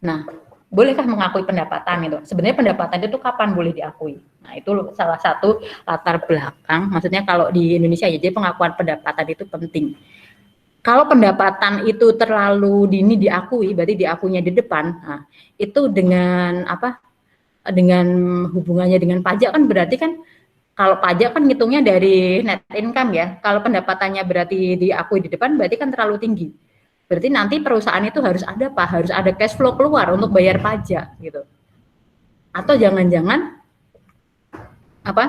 Nah, bolehkah mengakui pendapatan itu? Sebenarnya pendapatan itu kapan boleh diakui? Nah, itu salah satu latar belakang. Maksudnya kalau di Indonesia ya, jadi pengakuan pendapatan itu penting. Kalau pendapatan itu terlalu dini diakui, berarti diakuinya di depan. Nah, itu dengan apa? Dengan hubungannya dengan pajak kan berarti kan kalau pajak kan ngitungnya dari net income ya. Kalau pendapatannya berarti diakui di depan berarti kan terlalu tinggi. Berarti nanti perusahaan itu harus ada apa? Harus ada cash flow keluar untuk bayar pajak gitu. Atau jangan-jangan apa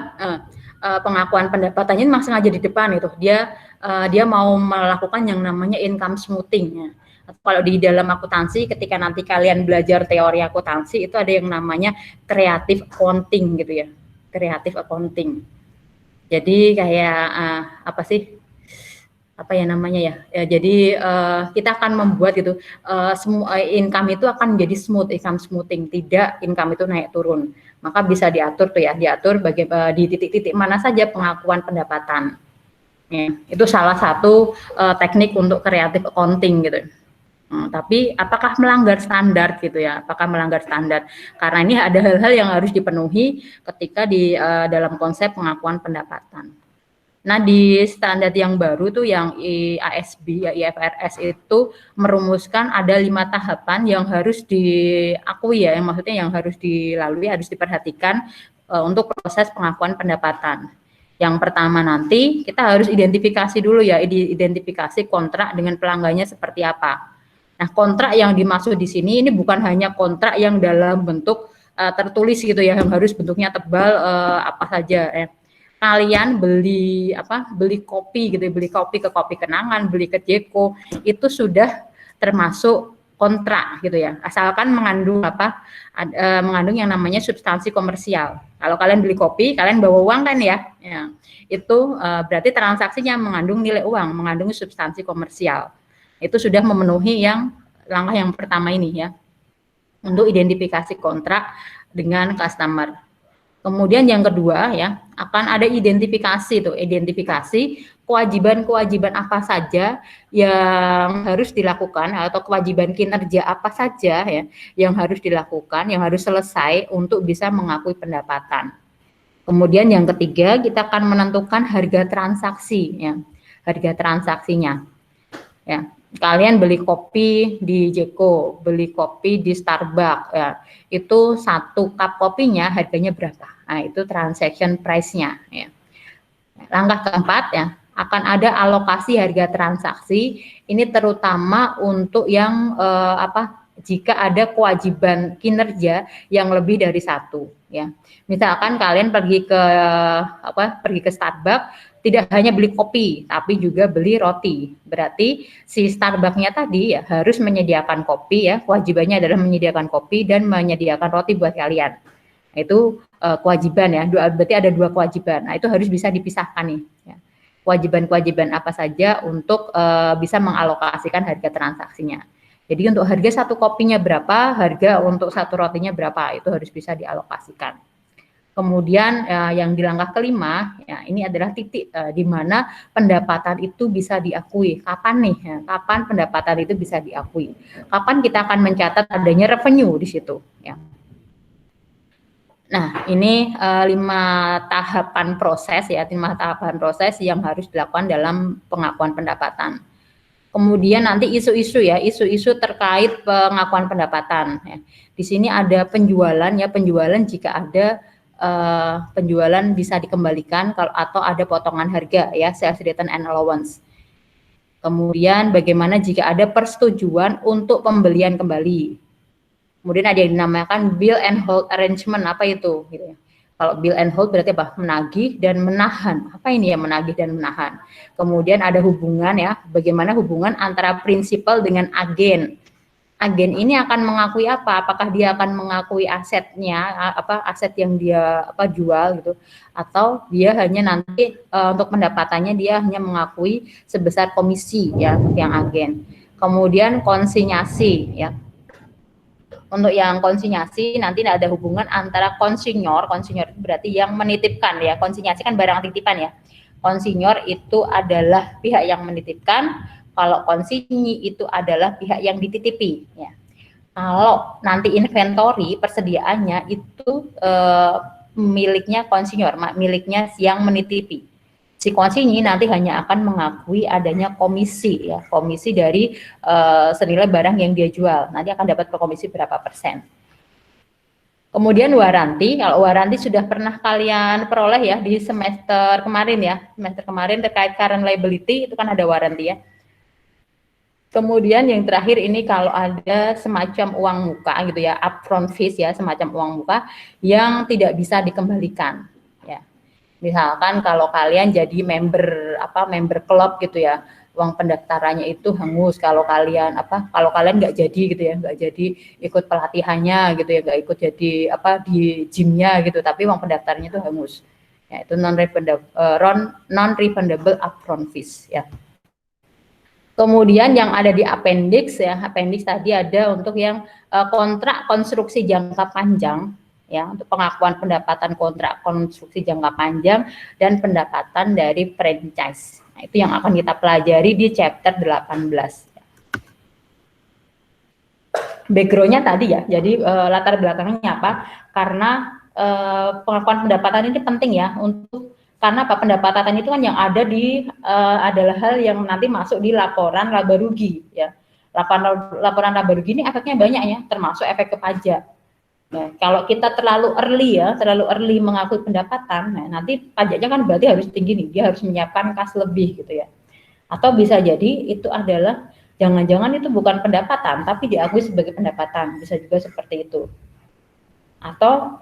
pengakuan pendapatannya masih aja di depan itu dia mau melakukan yang namanya income smoothing ya. Kalau di dalam akuntansi ketika nanti kalian belajar teori akuntansi itu ada yang namanya creative accounting gitu ya, creative accounting. Jadi kayak apa sih apa ya namanya ya jadi kita akan membuat gitu semua income itu akan menjadi smooth, income smoothing, tidak income itu naik turun, maka bisa diatur tuh ya, diatur di titik-titik mana saja pengakuan pendapatan ya. Itu salah satu teknik untuk creative accounting gitu. Tapi apakah melanggar standar gitu ya, apakah melanggar standar, karena ini ada hal-hal yang harus dipenuhi ketika di dalam konsep pengakuan pendapatan. Nah, di standar yang baru tuh yang IASB ya IFRS itu merumuskan ada 5 tahapan yang harus diakui ya, yang maksudnya yang harus dilalui, harus diperhatikan untuk proses pengakuan pendapatan. Yang pertama nanti kita harus identifikasi dulu ya, identifikasi kontrak dengan pelanggannya seperti apa. Nah, kontrak yang dimaksud di sini ini bukan hanya kontrak yang dalam bentuk tertulis gitu ya, yang harus bentuknya tebal apa saja kalian beli kopi gitu, beli kopi ke Kopi Kenangan, beli ke Jeko, itu sudah termasuk kontrak gitu ya, asalkan mengandung mengandung yang namanya substansi komersial. Kalau kalian beli kopi, kalian bawa uang kan ya itu berarti transaksinya mengandung nilai uang, mengandung substansi komersial. Itu sudah memenuhi langkah yang pertama ini ya, untuk identifikasi kontrak dengan customer. Kemudian yang kedua ya, akan ada identifikasi tuh, identifikasi kewajiban-kewajiban apa saja yang harus dilakukan atau kewajiban kinerja apa saja ya yang harus dilakukan, yang harus selesai untuk bisa mengakui pendapatan. Kemudian yang ketiga, kita akan menentukan harga transaksi ya, harga transaksinya. Ya, kalian beli kopi di Jeko, beli kopi di Starbucks ya, itu 1 cup kopinya harganya berapa? Nah, itu transaction price-nya ya. Langkah keempat ya, akan ada alokasi harga transaksi. Ini terutama untuk yang jika ada kewajiban kinerja yang lebih dari 1 ya. Misalkan kalian pergi ke Starbucks, tidak hanya beli kopi, tapi juga beli roti. Berarti si Starbucks-nya tadi ya harus menyediakan kopi ya, kewajibannya adalah menyediakan kopi dan menyediakan roti buat kalian. Itu kewajiban ya, berarti ada 2 kewajiban. Nah, itu harus bisa dipisahkan nih. Ya. Kewajiban-kewajiban apa saja untuk bisa mengalokasikan harga transaksinya. Jadi untuk harga 1 kopinya berapa, harga untuk 1 rotinya berapa, itu harus bisa dialokasikan. Kemudian yang di langkah kelima, ya, ini adalah titik di mana pendapatan itu bisa diakui. Kapan nih? Ya, kapan pendapatan itu bisa diakui? Kapan kita akan mencatat adanya revenue di situ? Ya. Nah, ini 5 tahapan proses ya, 5 tahapan proses yang harus dilakukan dalam pengakuan pendapatan. Kemudian nanti isu-isu ya, isu-isu terkait pengakuan pendapatan. Ya. Di sini ada penjualan ya, penjualan jika ada penjualan bisa dikembalikan atau ada potongan harga ya, sales return and allowance. Kemudian bagaimana jika ada persetujuan untuk pembelian kembali. Kemudian ada yang dinamakan bill and hold arrangement, apa itu? Gitu ya. Kalau bill and hold berarti apa? Menagih dan menahan. Apa ini ya menagih dan menahan? Kemudian ada hubungan ya, bagaimana hubungan antara prinsipal dengan agen. Agen ini akan mengakui apa? Apakah dia akan mengakui asetnya, aset yang dia jual gitu, atau dia hanya nanti untuk pendapatannya dia hanya mengakui sebesar komisi ya yang agen. Kemudian konsinyasi ya. Untuk yang konsinyasi nanti ada hubungan antara konsinyor itu berarti yang menitipkan ya, konsinyasi kan barang titipan ya. Konsinyor itu adalah pihak yang menitipkan, kalau konsinyi itu adalah pihak yang dititipi ya. Kalau nanti inventory persediaannya itu miliknya konsinyur, miliknya yang menitipi. Si konsinyi nanti hanya akan mengakui adanya komisi ya, komisi dari senilai barang yang dia jual. Nanti akan dapat komisi berapa persen. Kemudian waranti, kalau waranti sudah pernah kalian peroleh ya di semester kemarin ya, semester kemarin terkait current liability itu kan ada waranti ya. Kemudian yang terakhir ini kalau ada semacam uang muka gitu ya, upfront fees ya, semacam uang muka yang tidak bisa dikembalikan ya. Misalkan kalau kalian jadi member klub gitu ya, uang pendaftarannya itu hangus kalau kalian nggak jadi gitu ya, nggak jadi ikut pelatihannya gitu ya, nggak ikut jadi di gymnya gitu, tapi uang pendaftarannya itu hangus. Ya, itu non-refundable upfront fees ya. Kemudian yang ada di appendix ya, appendix tadi ada untuk yang kontrak konstruksi jangka panjang ya, untuk pengakuan pendapatan kontrak konstruksi jangka panjang dan pendapatan dari franchise. Nah, itu yang akan kita pelajari di chapter 18. Background-nya tadi ya, jadi latar belakangnya apa? Karena pengakuan pendapatan ini penting ya untuk karena pendapatan itu kan yang ada di adalah hal yang nanti masuk di laporan laba rugi ya. Laporan laba rugi ini efeknya banyak ya, termasuk efek ke pajak. Nah, kalau kita terlalu early mengakui pendapatan, nah nanti pajaknya kan berarti harus tinggi nih, dia harus menyiapkan kas lebih gitu ya. Atau bisa jadi itu adalah jangan-jangan itu bukan pendapatan, tapi diakui sebagai pendapatan, bisa juga seperti itu. Atau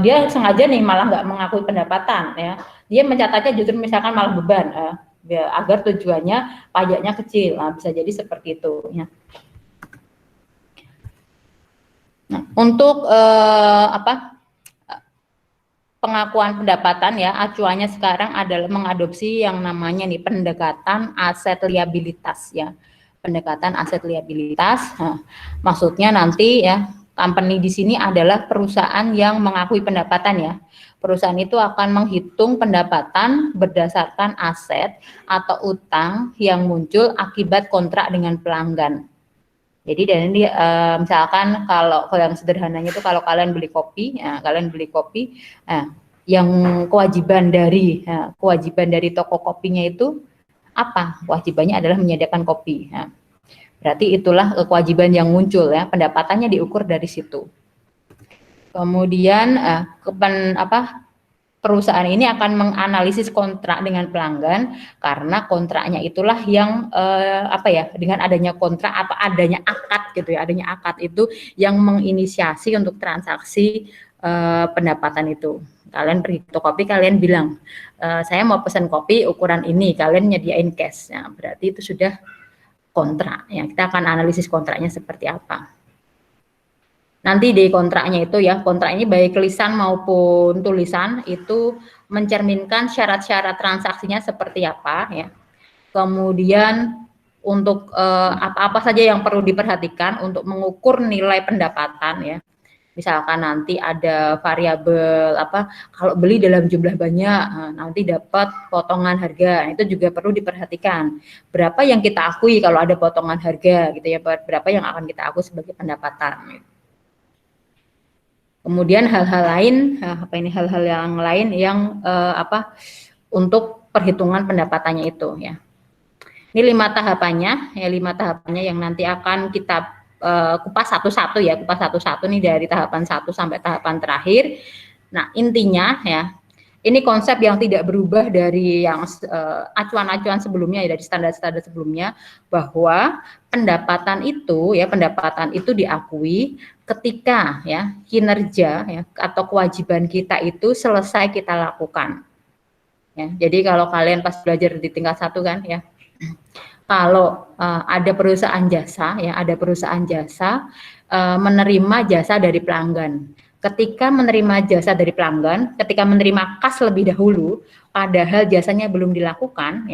dia sengaja nih malah nggak mengakui pendapatan ya, dia mencatatnya justru misalkan malah beban agar tujuannya pajaknya kecil, nah, bisa jadi seperti itu ya. Nah, untuk pengakuan pendapatan ya, acuannya sekarang adalah mengadopsi yang namanya nih pendekatan aset liabilitas ya. Pendekatan aset liabilitas. Nah, maksudnya nanti ya, company di sini adalah perusahaan yang mengakui pendapatan ya. Perusahaan itu akan menghitung pendapatan berdasarkan aset atau utang yang muncul akibat kontrak dengan pelanggan. Jadi dan ini misalkan kalau yang sederhananya itu kalau kalian beli kopi, yang kewajiban dari toko kopinya itu apa? Kewajibannya adalah menyediakan kopi. Nah, berarti itulah kewajiban yang muncul ya, pendapatannya diukur dari situ. Kemudian perusahaan ini akan menganalisis kontrak dengan pelanggan karena kontraknya itulah yang dengan adanya kontrak adanya akad gitu ya, adanya akad itu yang menginisiasi untuk transaksi pendapatan itu. Kalian pergi ke toko kopi, kalian bilang saya mau pesan kopi ukuran ini, kalian nyediain cash. Nah, berarti itu sudah kontrak ya, kita akan analisis kontraknya seperti apa. Nanti di kontraknya itu ya, kontrak ini baik lisan maupun tulisan itu mencerminkan syarat-syarat transaksinya seperti apa ya. Kemudian untuk apa-apa saja yang perlu diperhatikan untuk mengukur nilai pendapatan ya. Misalkan nanti ada variabel kalau beli dalam jumlah banyak nanti dapat potongan harga, itu juga perlu diperhatikan. Berapa yang kita akui kalau ada potongan harga gitu ya, berapa yang akan kita akui sebagai pendapatan gitu. Kemudian hal-hal lain, hal-hal yang lain yang untuk perhitungan pendapatannya itu ya. Ini 5 tahapannya yang nanti akan kita kupas satu-satu ya, nih dari tahapan 1 sampai tahapan terakhir. Nah, intinya ya, ini konsep yang tidak berubah dari yang acuan-acuan sebelumnya ya, dari standar-standar sebelumnya, bahwa pendapatan itu diakui ketika ya kinerja ya atau kewajiban kita itu selesai kita lakukan. Ya, jadi kalau kalian pas belajar di tingkat 1 kan ya, kalau ada perusahaan jasa menerima jasa dari pelanggan. Ketika menerima jasa dari pelanggan, ketika menerima kas lebih dahulu, padahal jasanya belum dilakukan,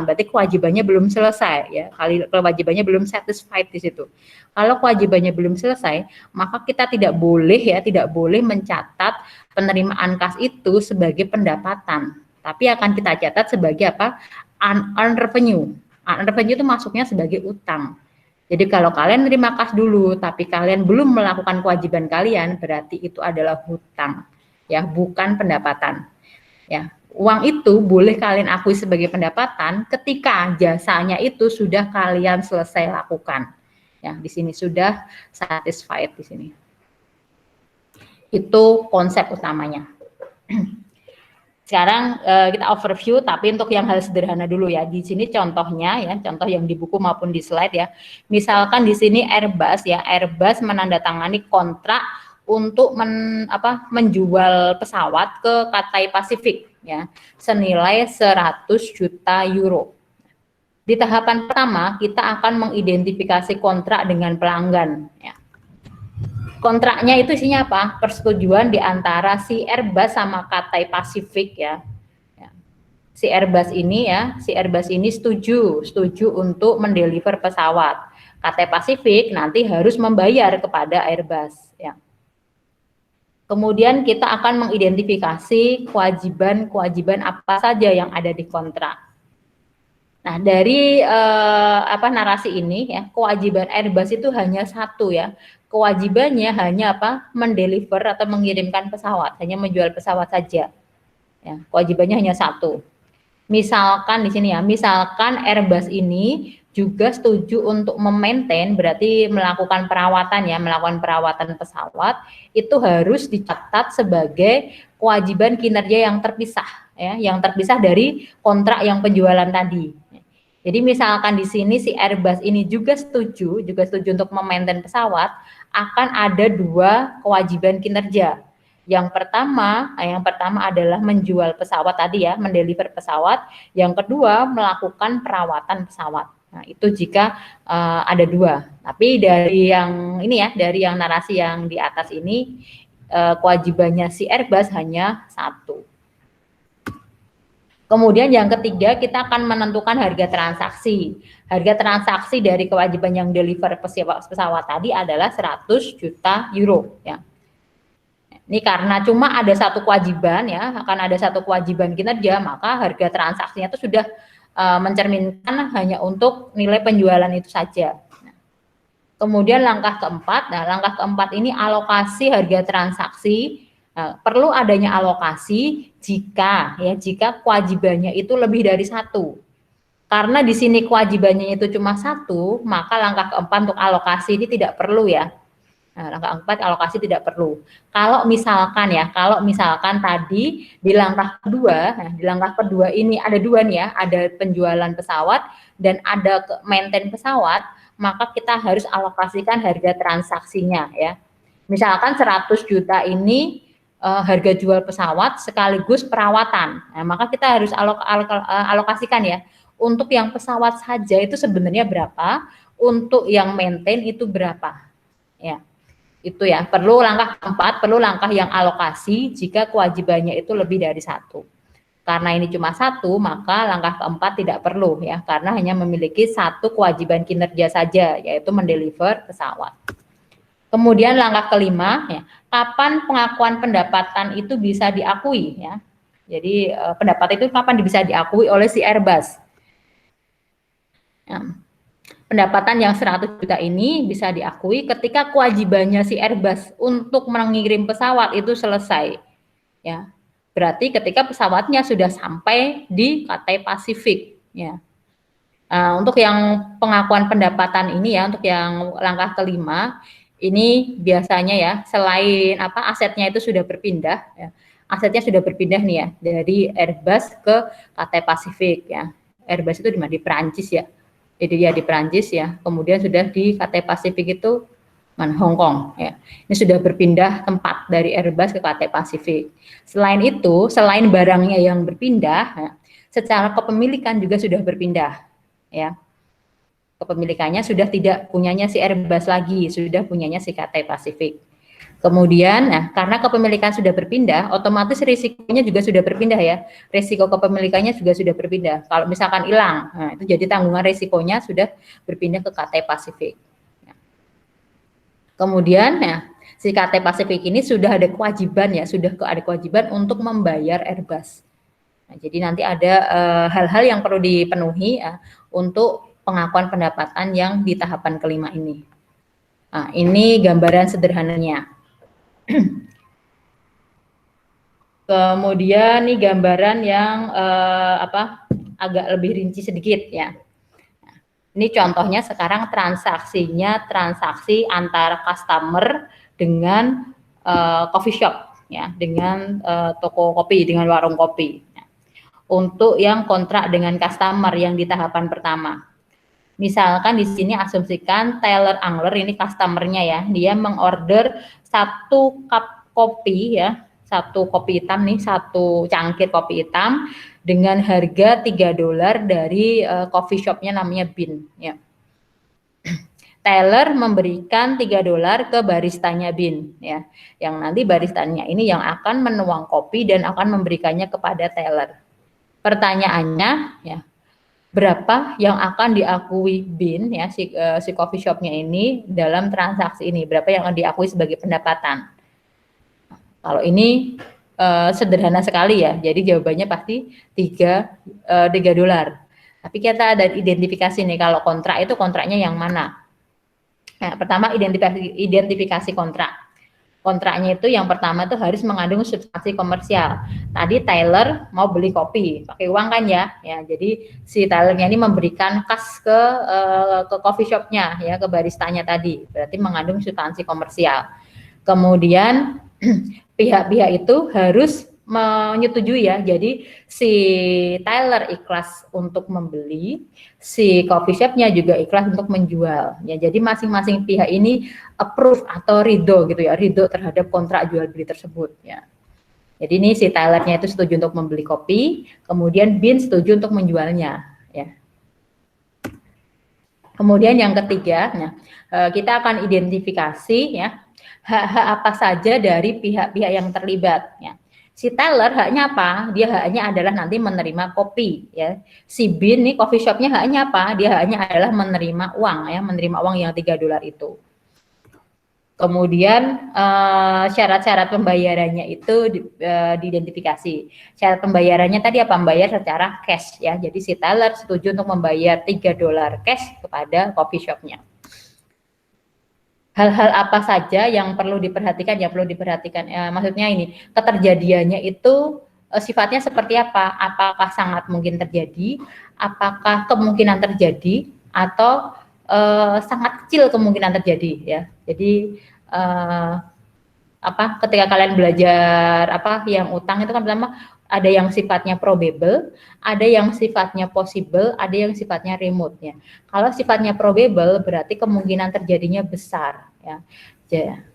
berarti kewajibannya belum selesai, ya. Kewajibannya belum satisfied di situ. Kalau kewajibannya belum selesai, maka kita tidak boleh mencatat penerimaan kas itu sebagai pendapatan, tapi akan kita catat sebagai unearned revenue. Unearned revenue itu masuknya sebagai utang. Jadi kalau kalian terima kas dulu, tapi kalian belum melakukan kewajiban kalian, berarti itu adalah hutang, ya, bukan pendapatan. Ya, uang itu boleh kalian akui sebagai pendapatan ketika jasanya itu sudah kalian selesai lakukan. Ya, di sini sudah satisfied di sini. Itu konsep utamanya. Sekarang kita overview, tapi untuk yang hal sederhana dulu ya. Di sini contohnya ya, contoh yang di buku maupun di slide ya. Misalkan di sini Airbus ya, Airbus menandatangani kontrak untuk menjual pesawat ke Cathay Pacific ya, senilai 100 juta euro. Di tahapan pertama kita akan mengidentifikasi kontrak dengan pelanggan ya. Kontraknya itu isinya apa? Persetujuan di antara si Airbus sama Cathay Pacific ya. Si Airbus ini setuju untuk mendeliver pesawat. Cathay Pacific nanti harus membayar kepada Airbus ya. Kemudian kita akan mengidentifikasi kewajiban apa saja yang ada di kontrak. Nah, dari narasi ini ya, kewajiban Airbus itu hanya satu ya. Kewajibannya hanya mendeliver atau mengirimkan pesawat, hanya menjual pesawat saja. Ya, kewajibannya hanya satu. Misalkan di sini ya, misalkan Airbus ini juga setuju untuk memaintain, berarti melakukan perawatan pesawat, itu harus dicatat sebagai kewajiban kinerja yang terpisah ya, yang terpisah dari kontrak yang penjualan tadi. Jadi misalkan di sini si Airbus ini juga setuju untuk memaintain pesawat, akan ada dua kewajiban kinerja. Yang pertama adalah menjual pesawat tadi ya, mendeliver pesawat. Yang kedua melakukan perawatan pesawat. Nah, itu jika ada dua. Tapi dari yang ini ya, dari yang narasi yang di atas ini, kewajibannya si Airbus hanya satu. Kemudian yang ketiga, kita akan menentukan harga transaksi. Harga transaksi dari kewajiban yang deliver pesawat tadi adalah 100 juta euro ya. Ini karena cuma ada satu kewajiban ya, akan ada satu kewajiban kinerja, maka harga transaksinya itu sudah mencerminkan hanya untuk nilai penjualan itu saja. Kemudian langkah keempat ini alokasi harga transaksi. Perlu adanya alokasi jika kewajibannya itu lebih dari satu. Karena di sini kewajibannya itu cuma satu, maka langkah keempat untuk alokasi ini tidak perlu ya. Nah, langkah keempat alokasi tidak perlu. Kalau misalkan tadi di langkah kedua ini ada dua nih ya, ada penjualan pesawat dan ada maintain pesawat, maka kita harus alokasikan harga transaksinya ya. Misalkan 100 juta ini harga jual pesawat sekaligus perawatan. Nah, maka kita harus alokasikan ya. Untuk yang pesawat saja itu sebenarnya berapa, untuk yang maintain itu berapa. Ya. Itu ya, perlu langkah keempat, perlu langkah yang alokasi jika kewajibannya itu lebih dari satu. Karena ini cuma satu, maka langkah keempat tidak perlu ya, karena hanya memiliki satu kewajiban kinerja saja, yaitu mendeliver pesawat. Kemudian langkah kelima, ya, kapan pengakuan pendapatan itu bisa diakui ya. Jadi pendapatan itu kapan bisa diakui oleh si Airbus. Ya. Pendapatan yang 100 juta ini bisa diakui ketika kewajibannya si Airbus untuk mengirim pesawat itu selesai. Ya. Berarti ketika pesawatnya sudah sampai di Cathay Pacific ya. Untuk yang pengakuan pendapatan ini ya, untuk yang langkah kelima ini biasanya ya, selain asetnya itu sudah berpindah ya. Asetnya sudah berpindah nih ya, dari Airbus ke Cathay Pacific ya. Airbus itu di mana? Di Prancis ya. Jadi dia di Prancis ya. Kemudian sudah di Cathay Pacific itu Hong Kong ya. Ini sudah berpindah tempat dari Airbus ke Cathay Pacific. Selain itu, selain barangnya yang berpindah ya, secara kepemilikan juga sudah berpindah ya. Kepemilikannya sudah tidak punyanya si Airbus lagi, sudah punyanya si Cathay Pacific. Kemudian, karena kepemilikan sudah berpindah, otomatis risikonya juga sudah berpindah ya. Risiko kepemilikannya juga sudah berpindah. Kalau misalkan hilang, itu jadi tanggungan risikonya sudah berpindah ke Cathay Pacific. Kemudian, si Cathay Pacific ini sudah ada kewajiban ya, ada kewajiban untuk membayar Airbus. Nah, jadi nanti ada hal-hal yang perlu dipenuhi untuk pengakuan pendapatan yang di tahapan kelima ini. Nah, ini gambaran sederhananya. Kemudian ini gambaran yang agak lebih rinci sedikit ya. Ini contohnya sekarang transaksinya transaksi antara customer dengan coffee shop ya, dengan toko kopi, dengan warung kopi. Untuk yang kontrak dengan customer yang di tahapan pertama. Misalkan di sini asumsikan Taylor Angler ini customernya ya, dia mengorder 1 cup kopi ya, 1 kopi hitam nih, 1 cangkir kopi hitam dengan harga $3 dari coffee shopnya namanya Bean ya. Taylor memberikan $3 ke baristanya Bean ya, yang nanti baristanya ini yang akan menuang kopi dan akan memberikannya kepada Taylor. Pertanyaannya ya, berapa yang akan diakui Bean ya si coffee shopnya ini dalam transaksi ini, berapa yang akan diakui sebagai pendapatan. Kalau ini sederhana sekali ya, jadi jawabannya pasti $3. Tapi kita ada identifikasi nih, kalau kontrak itu kontraknya yang mana. Nah, pertama identifikasi kontrak. Kontraknya itu yang pertama itu harus mengandung substansi komersial. Tadi Taylor mau beli kopi, pakai uang kan ya. Jadi si Taylornya ini memberikan kas ke coffee shopnya ya, ke baristanya tadi. Berarti mengandung substansi komersial. Kemudian pihak-pihak itu harus menyetujui ya. Jadi si Taylor ikhlas untuk membeli, si coffee shopnya juga ikhlas untuk menjual. Ya, jadi masing-masing pihak ini approve atau ridho gitu ya, ridho terhadap kontrak jual beli tersebut ya. Jadi ini si Taylornya itu setuju untuk membeli kopi, kemudian Bean setuju untuk menjualnya ya. Kemudian yang ketiga, nah, kita akan identifikasi ya hak-hak apa saja dari pihak-pihak yang terlibat ya. Si Taylor haknya apa? Dia haknya adalah nanti menerima kopi ya. Si Bean nih coffee shopnya haknya apa? Dia haknya adalah menerima uang ya, menerima uang yang $3 itu. Kemudian syarat-syarat pembayarannya itu diidentifikasi. Syarat pembayarannya tadi apa? Membayar secara cash ya. Jadi si Taylor setuju untuk membayar $3 cash kepada coffee shopnya. Hal-hal apa saja yang perlu diperhatikan? Maksudnya ini keterjadiannya itu sifatnya seperti apa? Apakah sangat mungkin terjadi? Apakah kemungkinan terjadi? Atau sangat kecil kemungkinan terjadi ya? Jadi ketika kalian belajar yang utang itu kan pertama ada yang sifatnya probable, ada yang sifatnya possible, ada yang sifatnya remote ya. Kalau sifatnya probable berarti kemungkinan terjadinya besar ya.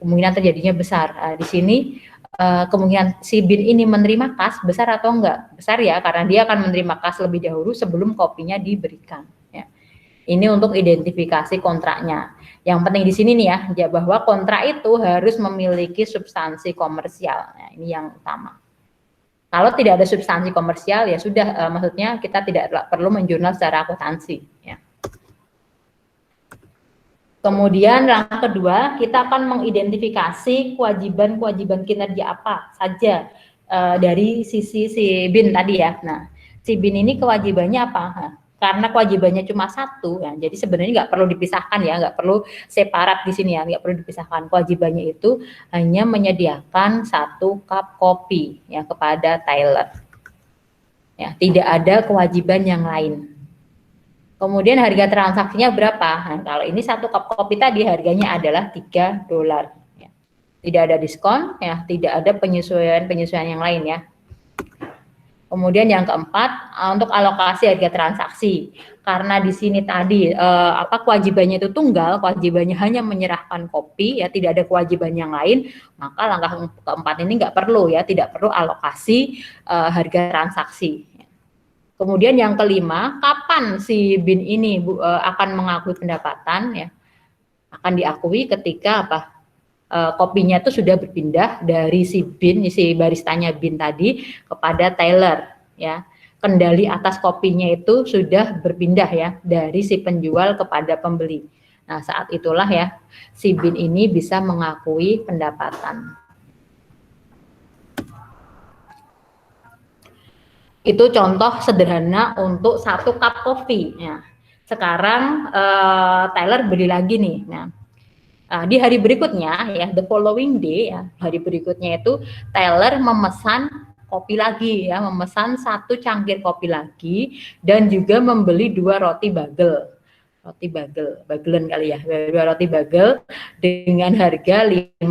Kemungkinan terjadinya besar. Di sini kemungkinan si Bean ini menerima kas besar atau enggak? Besar ya, karena dia akan menerima kas lebih dahulu sebelum kopinya diberikan ya. Ini untuk identifikasi kontraknya. Yang penting di sini nih ya, bahwa kontrak itu harus memiliki substansi komersial. Nah, ini yang utama. Kalau tidak ada substansi komersial ya sudah, maksudnya kita tidak perlu menjurnal secara akuntansi ya. Kemudian langkah kedua, kita akan mengidentifikasi kewajiban kinerja apa saja dari sisi si Bean tadi ya. Nah, si Bean ini kewajibannya apa? Karena kewajibannya cuma satu, ya, jadi sebenarnya nggak perlu dipisahkan ya, nggak perlu separat di sini ya, nggak perlu dipisahkan. Kewajibannya itu hanya menyediakan 1 cup kopi ya kepada Taylor. Ya, tidak ada kewajiban yang lain. Kemudian harga transaksinya berapa? Nah, kalau ini 1 cup kopi tadi harganya adalah $3. Ya. Tidak ada diskon, ya, tidak ada penyesuaian yang lain ya. Kemudian yang keempat, untuk alokasi harga transaksi. Karena di sini tadi kewajibannya itu tunggal, kewajibannya hanya menyerahkan kopi, ya tidak ada kewajiban yang lain, maka langkah keempat ini nggak perlu ya, tidak perlu alokasi harga transaksi. Kemudian yang kelima, kapan si Bean ini akan mengakui pendapatan ya? Akan diakui ketika kopinya itu sudah berpindah dari si Bean, si baristanya Bean tadi kepada Taylor ya. Kendali atas kopinya itu sudah berpindah ya dari si penjual kepada pembeli. Nah, saat itulah ya si Bean ini bisa mengakui pendapatan. Itu contoh sederhana untuk 1 cup kopi ya. Sekarang Tyler beli lagi nih. Nah, di hari berikutnya ya, the following day ya, hari berikutnya itu Tyler memesan kopi lagi ya, memesan 1 cangkir kopi lagi dan juga membeli 2 roti bagel. Roti bagelan kali ya, 2 roti bagel dengan harga $5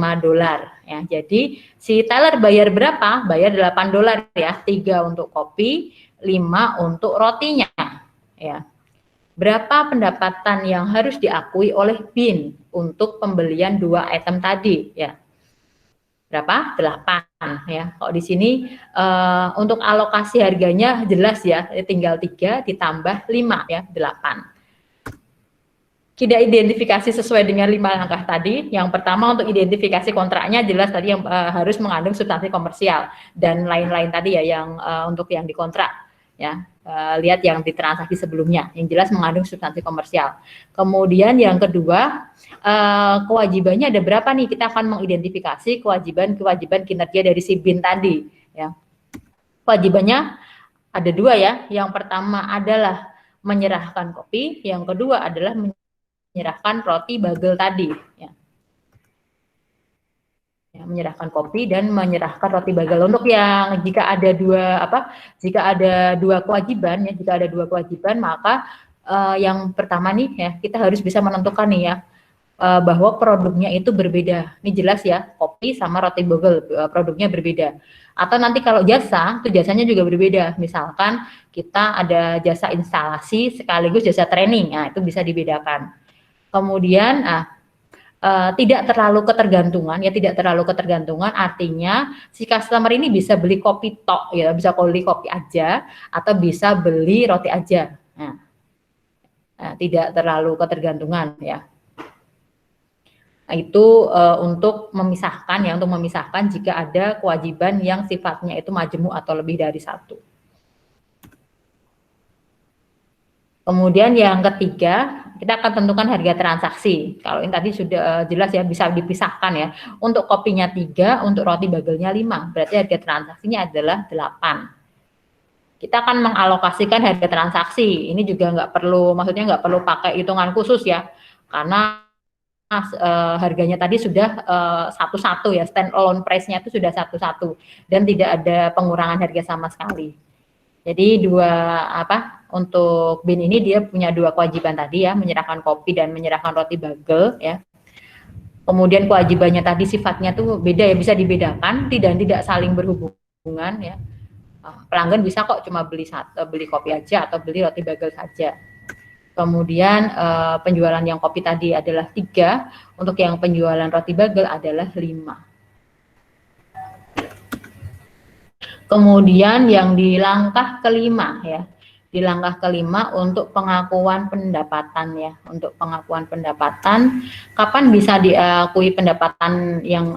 ya. Jadi si Tyler bayar berapa? Bayar $8 ya, 3 untuk kopi, 5 untuk rotinya ya. Berapa pendapatan yang harus diakui oleh BIN untuk pembelian 2 item tadi ya? Berapa? 8 ya. Kalau di sini untuk alokasi harganya jelas ya, tinggal 3 ditambah 5 ya, 8. Tidak identifikasi sesuai dengan 5 langkah tadi. Yang pertama untuk identifikasi kontraknya jelas tadi yang harus mengandung substansi komersial dan lain-lain tadi ya yang untuk yang dikontrak ya. Lihat yang di transaksi sebelumnya yang jelas mengandung substansi komersial. Kemudian yang kedua kewajibannya ada berapa nih, kita akan mengidentifikasi kewajiban kinerja dari si BIN tadi ya. Kewajibannya ada 2 ya. Yang pertama adalah menyerahkan kopi, yang kedua adalah menyerahkan roti bagel tadi ya. Menyerahkan kopi dan menyerahkan roti bagel. Untuk yang jika ada 2 kewajiban ya, jika ada 2 kewajiban maka yang pertama nih ya, kita harus bisa menentukan nih ya bahwa produknya itu berbeda. Ini jelas ya, kopi sama roti bagel produknya berbeda. Atau nanti kalau jasa, itu jasanya juga berbeda. Misalkan kita ada jasa instalasi sekaligus jasa training, nah itu bisa dibedakan. Kemudian tidak terlalu ketergantungan artinya si customer ini bisa beli kopi tok ya, bisa beli kopi aja atau bisa beli roti aja. Nah, tidak terlalu ketergantungan ya. Nah, itu untuk memisahkan jika ada kewajiban yang sifatnya itu majmu atau lebih dari 1. Kemudian yang ketiga, kita akan tentukan harga transaksi. Kalau ini tadi sudah jelas ya, bisa dipisahkan ya. Untuk kopinya 3, untuk roti bagelnya 5. Berarti harga transaksinya adalah 8. Kita akan mengalokasikan harga transaksi. Ini juga nggak perlu pakai hitungan khusus ya. Karena harganya tadi sudah satu-satu ya, stand alone price-nya itu sudah satu-satu dan tidak ada pengurangan harga sama sekali. Jadi untuk BIN ini dia punya 2 kewajiban tadi ya, menyerahkan kopi dan menyerahkan roti bagel ya. Kemudian kewajibannya tadi sifatnya tuh beda ya, bisa dibedakan, tidak saling berhubungan ya. Pelanggan bisa kok cuma beli kopi aja atau beli roti bagel saja. Kemudian penjualan yang kopi tadi adalah 3, untuk yang penjualan roti bagel adalah 5. Kemudian yang di langkah kelima ya, di langkah kelima untuk pengakuan pendapatan ya, untuk pengakuan pendapatan, kapan bisa diakui pendapatan yang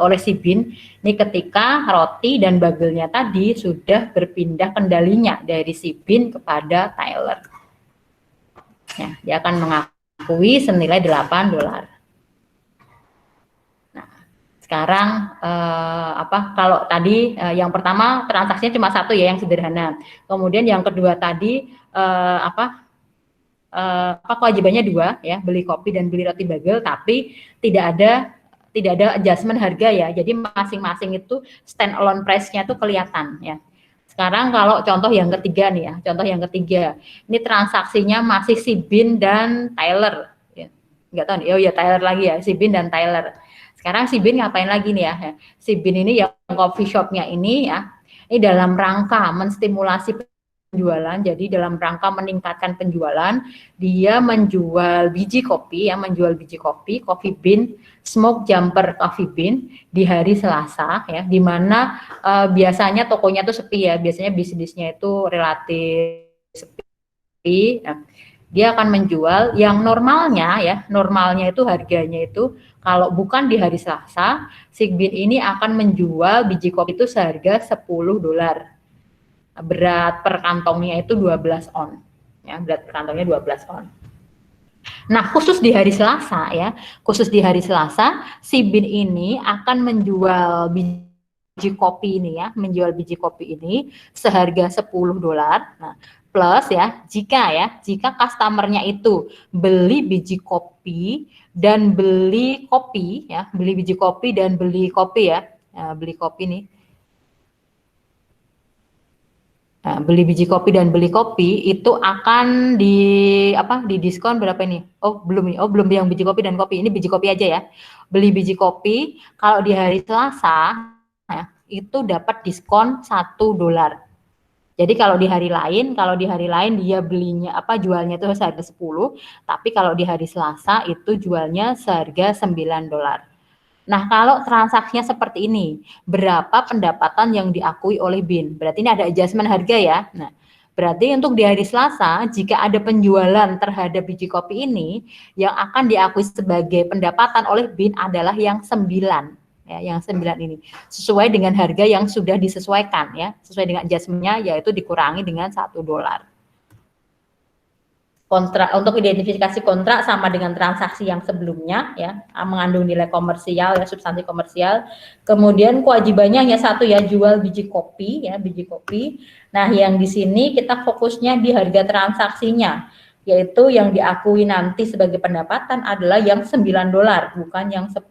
oleh si BIN? Ini ketika roti dan bagelnya tadi sudah berpindah kendalinya dari si BIN kepada Tyler. Ya, dia akan mengakui senilai $8. Sekarang kalau tadi yang pertama transaksinya cuma 1 ya, yang sederhana. Kemudian yang kedua tadi kewajibannya 2 ya, beli kopi dan beli roti bagel, tapi tidak ada adjustment harga ya. Jadi masing-masing itu stand alone price-nya tuh kelihatan ya. Sekarang kalau contoh yang ketiga nih ya, ini transaksinya masih si BIN dan Tyler ya. Nggak tahu nih, oh ya Tyler lagi ya, si BIN dan Tyler. Sekarang si BIN ngapain lagi nih ya? Si BIN ini yang coffee shop-nya ini ya, ini dalam rangka menstimulasi penjualan, jadi dalam rangka meningkatkan penjualan, dia menjual biji kopi, Coffee Bean, Smoke Jumper Coffee Bean di hari Selasa ya, di mana biasanya tokonya tuh sepi ya, biasanya bisnisnya itu relatif sepi. Nah, dia akan menjual yang normalnya itu harganya itu kalau bukan di hari Selasa, si BIN ini akan menjual biji kopi itu seharga $10. Berat per kantongnya itu 12 on. Ya, berat per kantongnya 12 on. Nah, khusus di hari Selasa ya, si BIN ini akan menjual biji kopi ini seharga $10. Nah, plus jika customernya itu beli biji kopi dan beli kopi ya, beli biji kopi dan beli kopi ya, beli kopi nih. Nah, beli biji kopi dan beli kopi itu akan di diskon berapa ini? Oh, belum nih. Oh, belum yang biji kopi dan kopi. Ini biji kopi aja ya. Beli biji kopi kalau di hari Selasa ya, itu dapat diskon $1. Jadi kalau di hari lain dia belinya jualnya itu seharga 10, tapi kalau di hari Selasa itu jualnya seharga $9. Nah, kalau transaksinya seperti ini, berapa pendapatan yang diakui oleh BIN? Berarti ini ada adjustment harga ya. Nah, berarti untuk di hari Selasa, jika ada penjualan terhadap biji kopi ini, yang akan diakui sebagai pendapatan oleh BIN adalah yang 9. Ya, yang 9 ini. Sesuai dengan harga yang sudah disesuaikan ya. Sesuai dengan adjustment-nya, yaitu dikurangi dengan $1. Kontrak untuk identifikasi kontrak sama dengan transaksi yang sebelumnya ya, mengandung nilai komersial ya, substansi komersial. Kemudian kewajibannya hanya satu ya, jual biji kopi ya, biji kopi. Nah, yang di sini kita fokusnya di harga transaksinya, yaitu yang diakui nanti sebagai pendapatan adalah yang $9, bukan yang $10.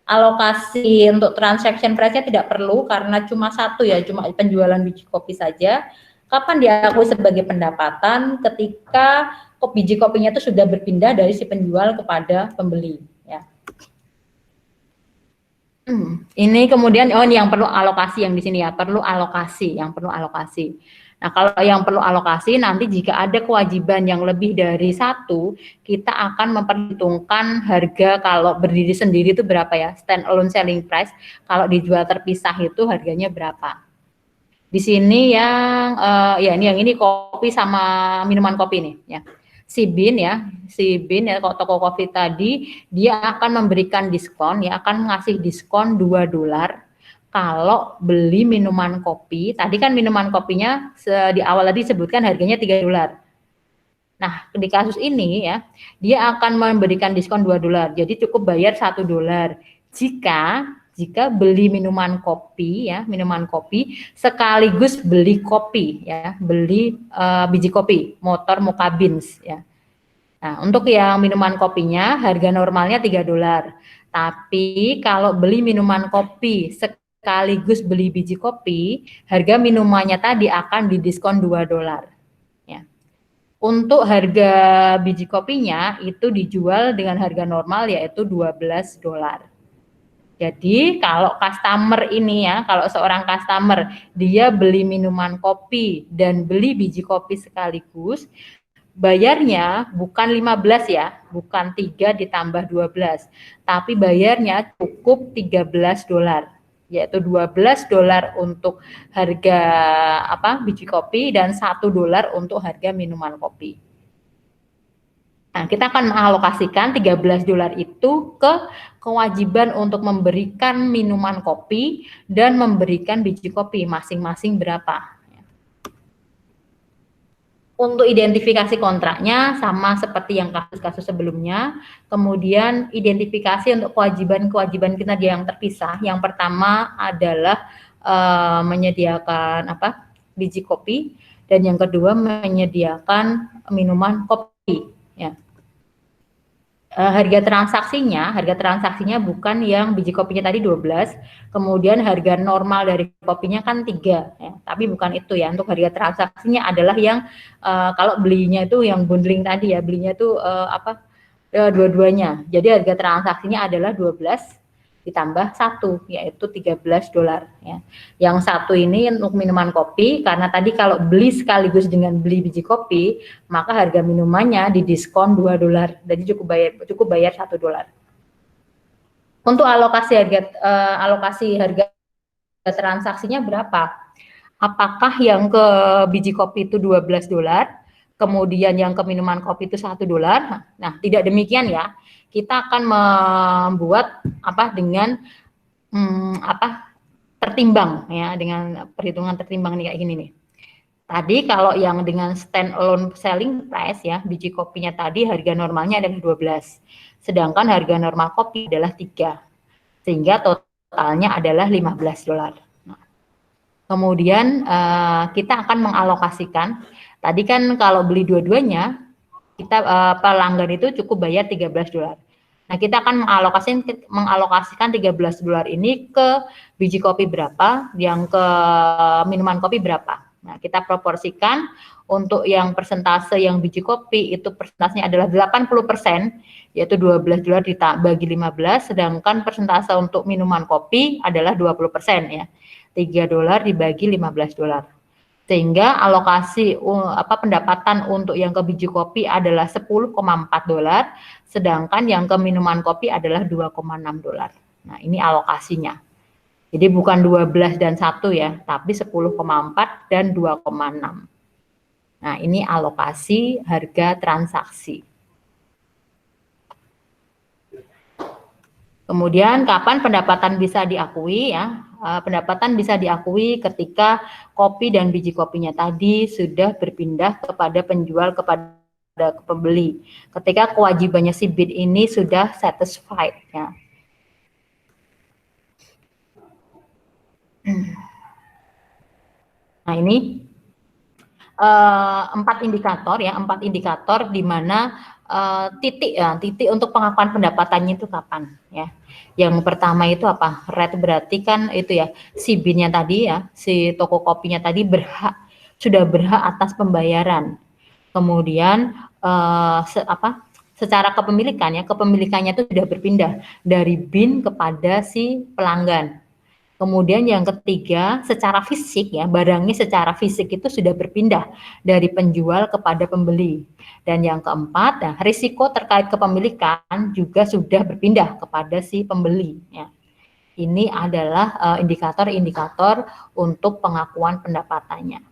Alokasi untuk transaction price-nya tidak perlu karena cuma satu ya, cuma penjualan biji kopi saja. Kapan diakui sebagai pendapatan? Ketika biji kopinya itu sudah berpindah dari si penjual kepada pembeli ya. Ini kemudian ini yang perlu alokasi yang di sini ya, perlu alokasi. Nah, kalau yang perlu alokasi nanti jika ada kewajiban yang lebih dari satu, kita akan memperhitungkan harga kalau berdiri sendiri itu berapa ya, stand alone selling price. Kalau dijual terpisah itu harganya berapa. Di sini yang ini kopi sama minuman kopi nih ya. Si BIN ya, toko kopi tadi dia akan memberikan diskon ya, akan ngasih diskon $2 kalau beli minuman kopi. Tadi kan minuman kopinya di awal tadi disebutkan harganya $3. Nah, di kasus ini ya, dia akan memberikan diskon $2. Jadi cukup bayar $1 jika beli minuman kopi sekaligus beli kopi ya, beli biji kopi motor Mocha Beans ya. Nah, untuk yang minuman kopinya harga normalnya $3. Tapi kalau beli minuman kopi sekaligus beli biji kopi, harga minumannya tadi akan didiskon $2 ya. Untuk harga biji kopinya itu dijual dengan harga normal yaitu $12. Jadi kalau seorang customer dia beli minuman kopi dan beli biji kopi sekaligus, bayarnya bukan 15 ya, bukan 3 ditambah 12, tapi bayarnya cukup $13, yaitu $12 untuk harga biji kopi dan $1 untuk harga minuman kopi. Nah, kita akan mengalokasikan $13 itu ke kewajiban untuk memberikan minuman kopi dan memberikan biji kopi masing-masing berapa. Untuk identifikasi kontraknya sama seperti yang kasus-kasus sebelumnya. Kemudian identifikasi untuk kewajiban-kewajiban kita yang terpisah. Yang pertama adalah menyediakan biji kopi, dan yang kedua menyediakan minuman kopi ya. Harga transaksinya bukan yang biji kopinya tadi 12, kemudian harga normal dari kopinya kan 3 ya, tapi bukan itu ya. Untuk harga transaksinya adalah yang kalau belinya itu yang bundling tadi ya, belinya itu dua-duanya. Jadi harga transaksinya adalah 12 ditambah 1 yaitu $13 ya. Yang satu ini untuk minuman kopi, karena tadi kalau beli sekaligus dengan beli biji kopi, maka harga minumannya didiskon $2. Jadi cukup bayar $1. Untuk alokasi harga transaksinya berapa? Apakah yang ke biji kopi itu $12, kemudian yang ke minuman kopi itu $1? Nah, tidak demikian ya. Kita akan membuat dengan tertimbang ya, dengan perhitungan tertimbang nih kayak gini nih. Tadi kalau yang dengan stand alone selling price ya, biji kopinya tadi harga normalnya adalah 12. Sedangkan harga normal kopi adalah 3. Sehingga totalnya adalah $15. Nah, Kemudian kita akan mengalokasikan, tadi kan kalau beli dua-duanya, kita pelanggan itu cukup bayar $13. Nah, kita akan mengalokasikan $13 ini ke biji kopi berapa, yang ke minuman kopi berapa. Nah, kita proporsikan untuk yang persentase yang biji kopi itu persentasenya adalah 80%, yaitu $12 dibagi 15, sedangkan persentase untuk minuman kopi adalah 20% ya. $3 dibagi $15. Sehingga alokasi pendapatan untuk yang ke biji kopi adalah $10,4, sedangkan yang ke minuman kopi adalah $2,6. Nah, ini alokasinya. Jadi bukan 12 dan 1 ya, tapi 10,4 dan 2,6. Nah, ini alokasi harga transaksi. Kemudian kapan pendapatan bisa diakui ya? Pendapatan bisa diakui ketika kopi dan biji kopinya tadi sudah berpindah kepada penjual kepada pembeli. Ketika kewajibannya si bid ini sudah satisfied ya. Nah, ini 4 indikator di mana titik untuk pengakuan pendapatannya itu kapan ya. Yang pertama itu apa? Red berarti kan itu ya, si bin-nya tadi ya, si toko kopinya tadi sudah berhak atas pembayaran. Kemudian secara kepemilikannya itu sudah berpindah dari bin kepada si pelanggan. Kemudian yang ketiga, secara fisik ya, barangnya secara fisik itu sudah berpindah dari penjual kepada pembeli. Dan yang keempat, nah, risiko terkait kepemilikan juga sudah berpindah kepada si pembeli ya. Ini adalah indikator-indikator untuk pengakuan pendapatannya.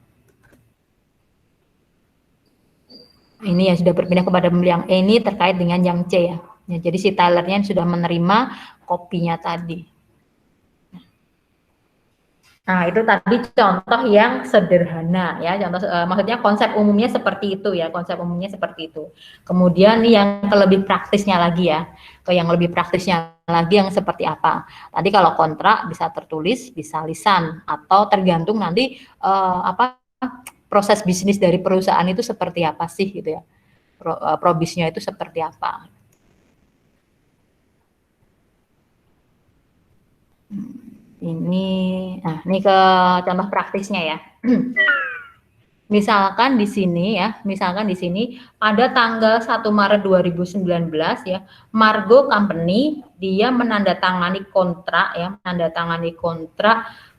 Ini yang sudah berpindah kepada pembeli, yang ini terkait dengan yang C ya. Jadi si Tylernya sudah menerima kopinya tadi. Nah, itu tadi contoh yang sederhana ya, contoh maksudnya konsep umumnya seperti itu ya, konsep umumnya seperti itu. Kemudian nih yang lebih praktisnya lagi ya, ke yang lebih praktisnya lagi yang seperti apa. Tadi kalau kontrak bisa tertulis, bisa lisan, atau tergantung nanti proses bisnis dari perusahaan itu seperti apa sih gitu ya. Probisnya itu seperti apa. Ini ke contoh praktisnya ya. Misalkan di sini pada tanggal 1 Maret 2019 ya, Margo Company dia menandatangani kontrak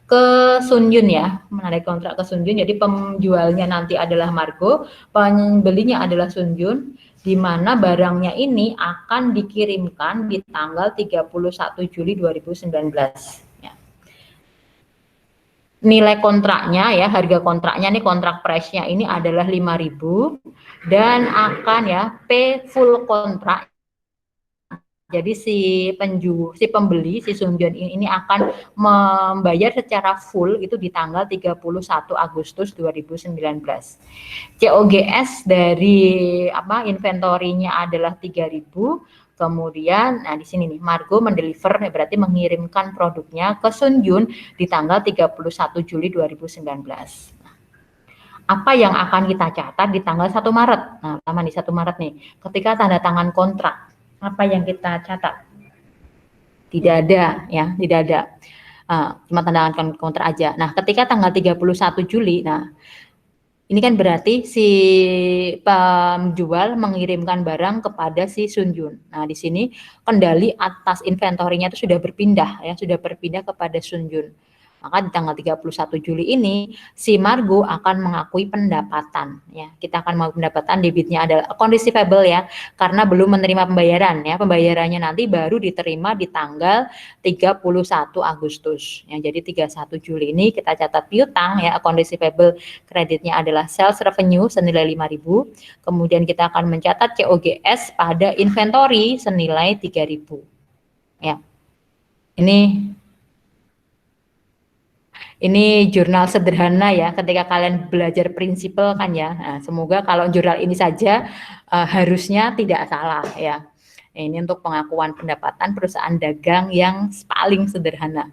ke Sunyun ya, Jadi penjualnya nanti adalah Margo, pembelinya adalah Sunyun, di mana barangnya ini akan dikirimkan di tanggal 31 Juli 2019. Nilai kontraknya ya, harga kontraknya nih, kontrak price-nya ini adalah 5.000 dan akan ya pay full kontrak. Jadi si pembeli si Sunjun ini akan membayar secara full itu di tanggal 31 Agustus 2019. COGS dari inventorinya adalah 3.000. Kemudian, di sini nih, Margo mendeliver, berarti mengirimkan produknya ke Sunjun di tanggal 31 Juli 2019. Apa yang akan kita catat di tanggal 1 Maret? Nah, pertama nih 1 Maret nih, ketika tanda tangan kontrak, apa yang kita catat? Tidak ada ya, tidak ada. Cuma tanda tangan kontrak aja. Nah, ketika tanggal 31 Juli, ini kan berarti si penjual mengirimkan barang kepada si Sunjun. Nah, di sini kendali atas inventorinya itu sudah berpindah kepada Sunjun. Maka di tanggal 31 Juli ini si Margo akan mengakui pendapatan ya. Kita akan mengakui pendapatan, debitnya adalah account receivable ya, karena belum menerima pembayaran ya. Pembayarannya nanti baru diterima di tanggal 31 Agustus. Ya, jadi 31 Juli ini kita catat piutang ya, account receivable, kreditnya adalah sales revenue senilai 5.000. Kemudian kita akan mencatat COGS pada inventory senilai 3.000. Ya. Ini jurnal sederhana ya, ketika kalian belajar prinsipal kan ya. Nah, semoga kalau jurnal ini saja harusnya tidak salah ya. Ini untuk pengakuan pendapatan perusahaan dagang yang paling sederhana.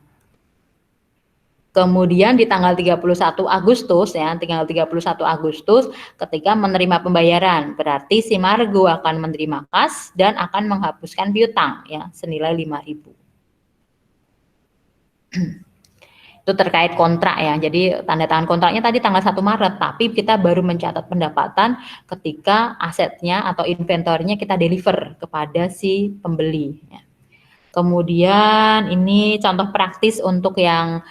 Kemudian di tanggal 31 Agustus ya, tanggal 31 Agustus ketika menerima pembayaran, berarti si Margo akan menerima kas dan akan menghapuskan piutang ya senilai 5.000. Itu terkait kontrak ya. Jadi tanda tangan kontraknya tadi tanggal 1 Maret, tapi kita baru mencatat pendapatan ketika asetnya atau inventornya kita deliver kepada si pembeli ya. Kemudian ini contoh praktis untuk yang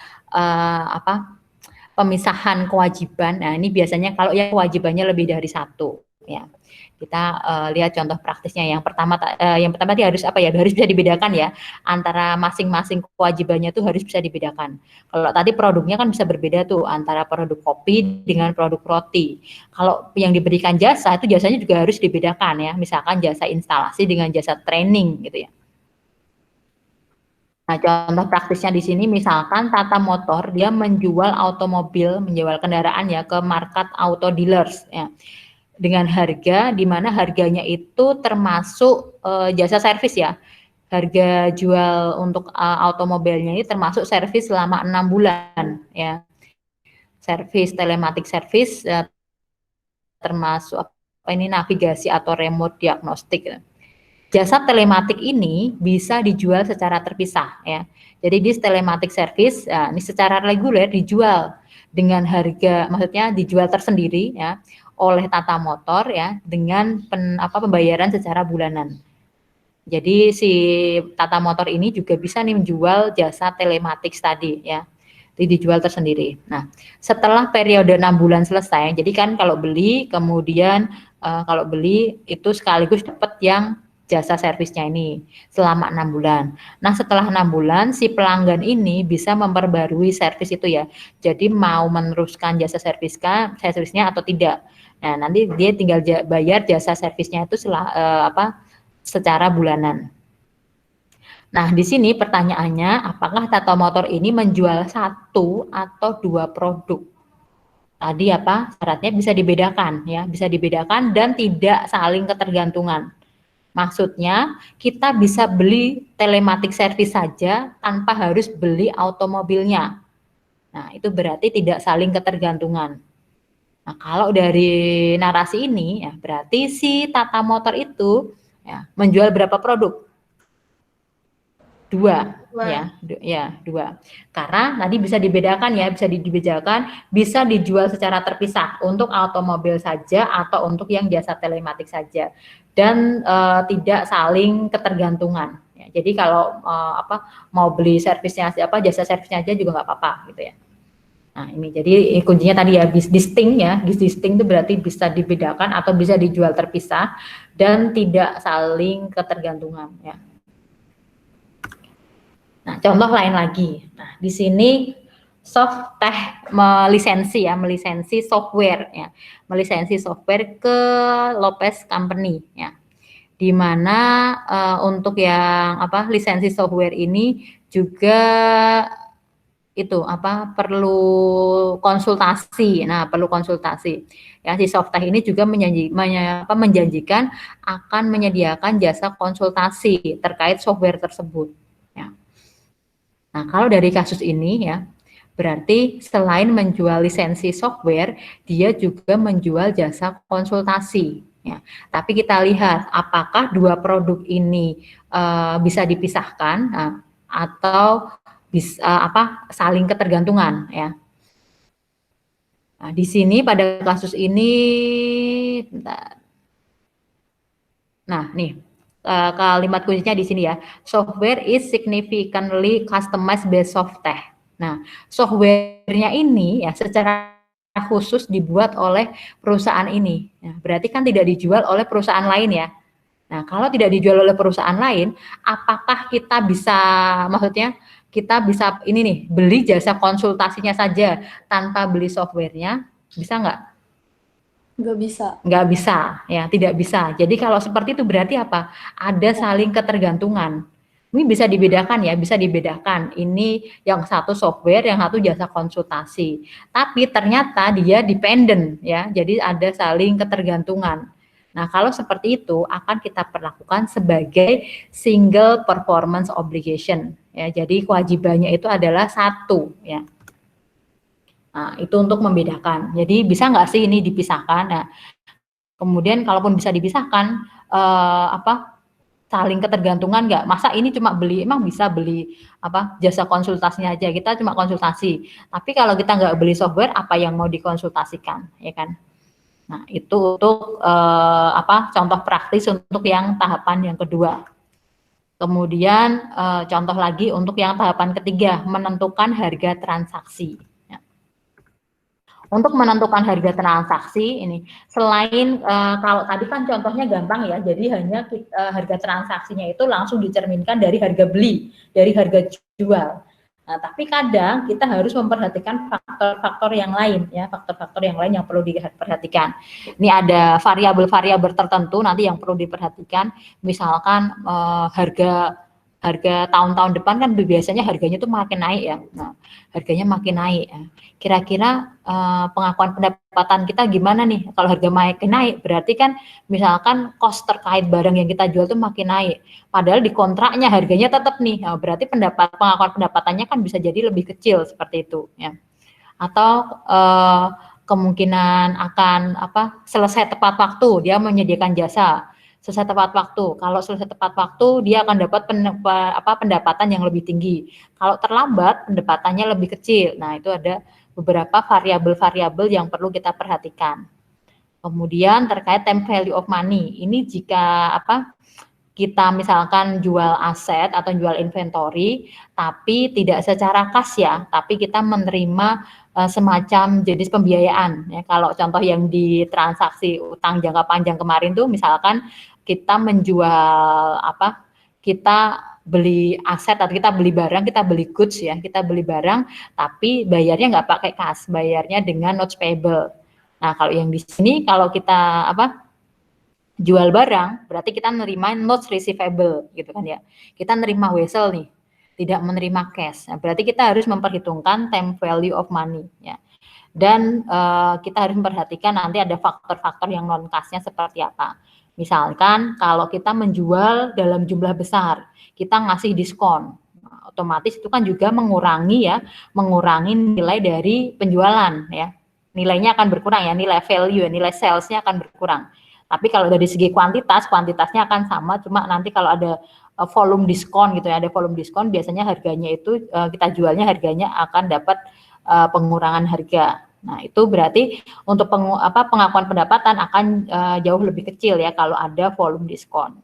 pemisahan kewajiban. Nah, ini biasanya kalau ya kewajibannya lebih dari satu ya. Kita lihat contoh praktisnya. Yang pertama tadi harus apa ya? Harus bisa dibedakan ya antara masing-masing kewajibannya itu harus bisa dibedakan. Kalau tadi produknya kan bisa berbeda tuh antara produk kopi dengan produk roti. Kalau yang diberikan jasa itu jasanya juga harus dibedakan ya. Misalkan jasa instalasi dengan jasa training gitu ya. Nah, contoh praktisnya di sini misalkan Tata Motor dia menjual kendaraan ya ke market auto dealers ya. Dengan harga di mana harganya itu termasuk jasa servis ya. Harga jual untuk automobilnya ini termasuk servis selama 6 bulan ya. Servis telematik servis termasuk apa ini navigasi atau remote diagnostik ya. Jasa telematik ini bisa dijual secara terpisah ya. Jadi di telematik service ini secara reguler dijual dengan harga, maksudnya dijual tersendiri ya oleh Tata Motor ya dengan pembayaran secara bulanan. Jadi si Tata Motor ini juga bisa nih menjual jasa telematik tadi ya. Jadi dijual tersendiri. Nah, setelah periode 6 bulan selesai, jadi kan kalau beli kemudian kalau beli itu sekaligus dapat yang jasa servisnya ini selama 6 bulan. Nah, setelah 6 bulan si pelanggan ini bisa memperbarui servis itu ya. Jadi mau meneruskan jasa servisnya atau tidak. Nah, nanti dia tinggal bayar jasa servisnya itu secara bulanan. Nah, di sini pertanyaannya, apakah Tata Motor ini menjual satu atau dua produk? Tadi syaratnya bisa dibedakan ya, bisa dibedakan dan tidak saling ketergantungan. Maksudnya kita bisa beli telematik service saja tanpa harus beli automobilnya. Nah, itu berarti tidak saling ketergantungan. Nah, kalau dari narasi ini ya berarti si Tata Motor itu ya menjual berapa produk? Dua. Ya, dua. Karena tadi bisa dibedakan ya, bisa dijual secara terpisah untuk automobil saja atau untuk yang jasa telematik saja dan tidak saling ketergantungan. Ya, jadi kalau mau beli servisnya jasa servisnya aja juga nggak apa-apa gitu ya. Nah, ini jadi kuncinya tadi ya distinct ya. Distinct itu berarti bisa dibedakan atau bisa dijual terpisah dan tidak saling ketergantungan ya. Nah, contoh lain lagi. Nah, di sini Softech melisensi software ya. Melisensi software ke Lopez Company ya. Di mana untuk yang lisensi software ini juga itu perlu konsultasi. Nah, perlu konsultasi. Ya, si Softech ini juga menjanjikan akan menyediakan jasa konsultasi terkait software tersebut. Ya. Nah, kalau dari kasus ini ya, berarti selain menjual lisensi software, dia juga menjual jasa konsultasi. Ya. Tapi kita lihat apakah dua produk ini bisa dipisahkan atau saling ketergantungan ya. Nah, di sini pada kasus ini, nah nih kalimat kuncinya di sini ya. Software is significantly customized by Softech. Nah, softwarenya ini ya secara khusus dibuat oleh perusahaan ini. Nah, berarti kan tidak dijual oleh perusahaan lain ya. Nah, kalau tidak dijual oleh perusahaan lain, apakah kita bisa ini nih beli jasa konsultasinya saja tanpa beli softwarenya? Bisa nggak? Nggak bisa. Nggak bisa, ya tidak bisa. Jadi kalau seperti itu berarti apa? Ada saling ketergantungan. Ini bisa dibedakan ya, bisa dibedakan. Ini yang satu software, yang satu jasa konsultasi. Tapi ternyata dia dependent ya, jadi ada saling ketergantungan. Nah, kalau seperti itu akan kita perlakukan sebagai single performance obligation ya. Jadi kewajibannya itu adalah satu ya. Nah, itu untuk membedakan. Jadi bisa nggak sih ini dipisahkan? Nah, kemudian kalaupun bisa dipisahkan, saling ketergantungan nggak? Masa ini cuma beli, emang bisa beli jasa konsultasinya aja, kita cuma konsultasi. Tapi kalau kita nggak beli software, apa yang mau dikonsultasikan, ya kan? Nah, itu untuk contoh praktis untuk yang tahapan yang kedua. Kemudian contoh lagi untuk yang tahapan ketiga, menentukan harga transaksi. Ya. Untuk menentukan harga transaksi ini, selain kalau tadi kan contohnya gampang ya, jadi hanya harga transaksinya itu langsung dicerminkan dari harga beli, dari harga jual. Nah, tapi kadang kita harus memperhatikan faktor-faktor yang lain ya, faktor-faktor yang lain yang perlu diperhatikan. Ini ada variabel-variabel tertentu nanti yang perlu diperhatikan, misalkan harga tahun-tahun depan kan biasanya harganya tuh makin naik ya. Nah, harganya makin naik. Kira-kira pengakuan pendapatan kita gimana nih? Kalau harga makin naik, berarti kan misalkan cost terkait barang yang kita jual tuh makin naik. Padahal di kontraknya harganya tetap nih, nah, berarti pengakuan pendapatannya kan bisa jadi lebih kecil seperti itu ya. Atau kemungkinan akan selesai tepat waktu, dia menyediakan jasa selesai tepat waktu. Kalau selesai tepat waktu, dia akan dapat pendapatan yang lebih tinggi. Kalau terlambat, pendapatannya lebih kecil. Nah, itu ada beberapa variabel-variabel yang perlu kita perhatikan. Kemudian terkait time value of money, ini jika kita misalkan jual aset atau jual inventory, tapi tidak secara kas ya, tapi kita menerima semacam jenis pembiayaan. Ya, kalau contoh yang di transaksi utang jangka panjang kemarin tuh, misalkan kita menjual kita beli aset atau kita beli barang, kita beli goods ya, kita beli barang, tapi bayarnya nggak pakai kas, bayarnya dengan notes payable. Nah, kalau yang di sini kalau kita jual barang, berarti kita nerima notes receivable gitu kan ya. Kita nerima wesel nih, tidak menerima cash. Nah, berarti kita harus memperhitungkan time value of money ya. Dan kita harus memperhatikan nanti ada faktor-faktor yang non kasnya seperti apa. Misalkan kalau kita menjual dalam jumlah besar, kita ngasih diskon. Nah, otomatis itu kan juga mengurangi nilai dari penjualan ya. Nilainya akan berkurang ya, nilai value, nilai salesnya akan berkurang. Tapi kalau dari segi kuantitasnya akan sama, cuma nanti kalau ada volume diskon gitu ya, ada volume diskon biasanya harganya itu kita jualnya harganya akan dapat pengurangan harga. Nah, itu berarti untuk pengakuan pendapatan akan jauh lebih kecil ya kalau ada volume diskon.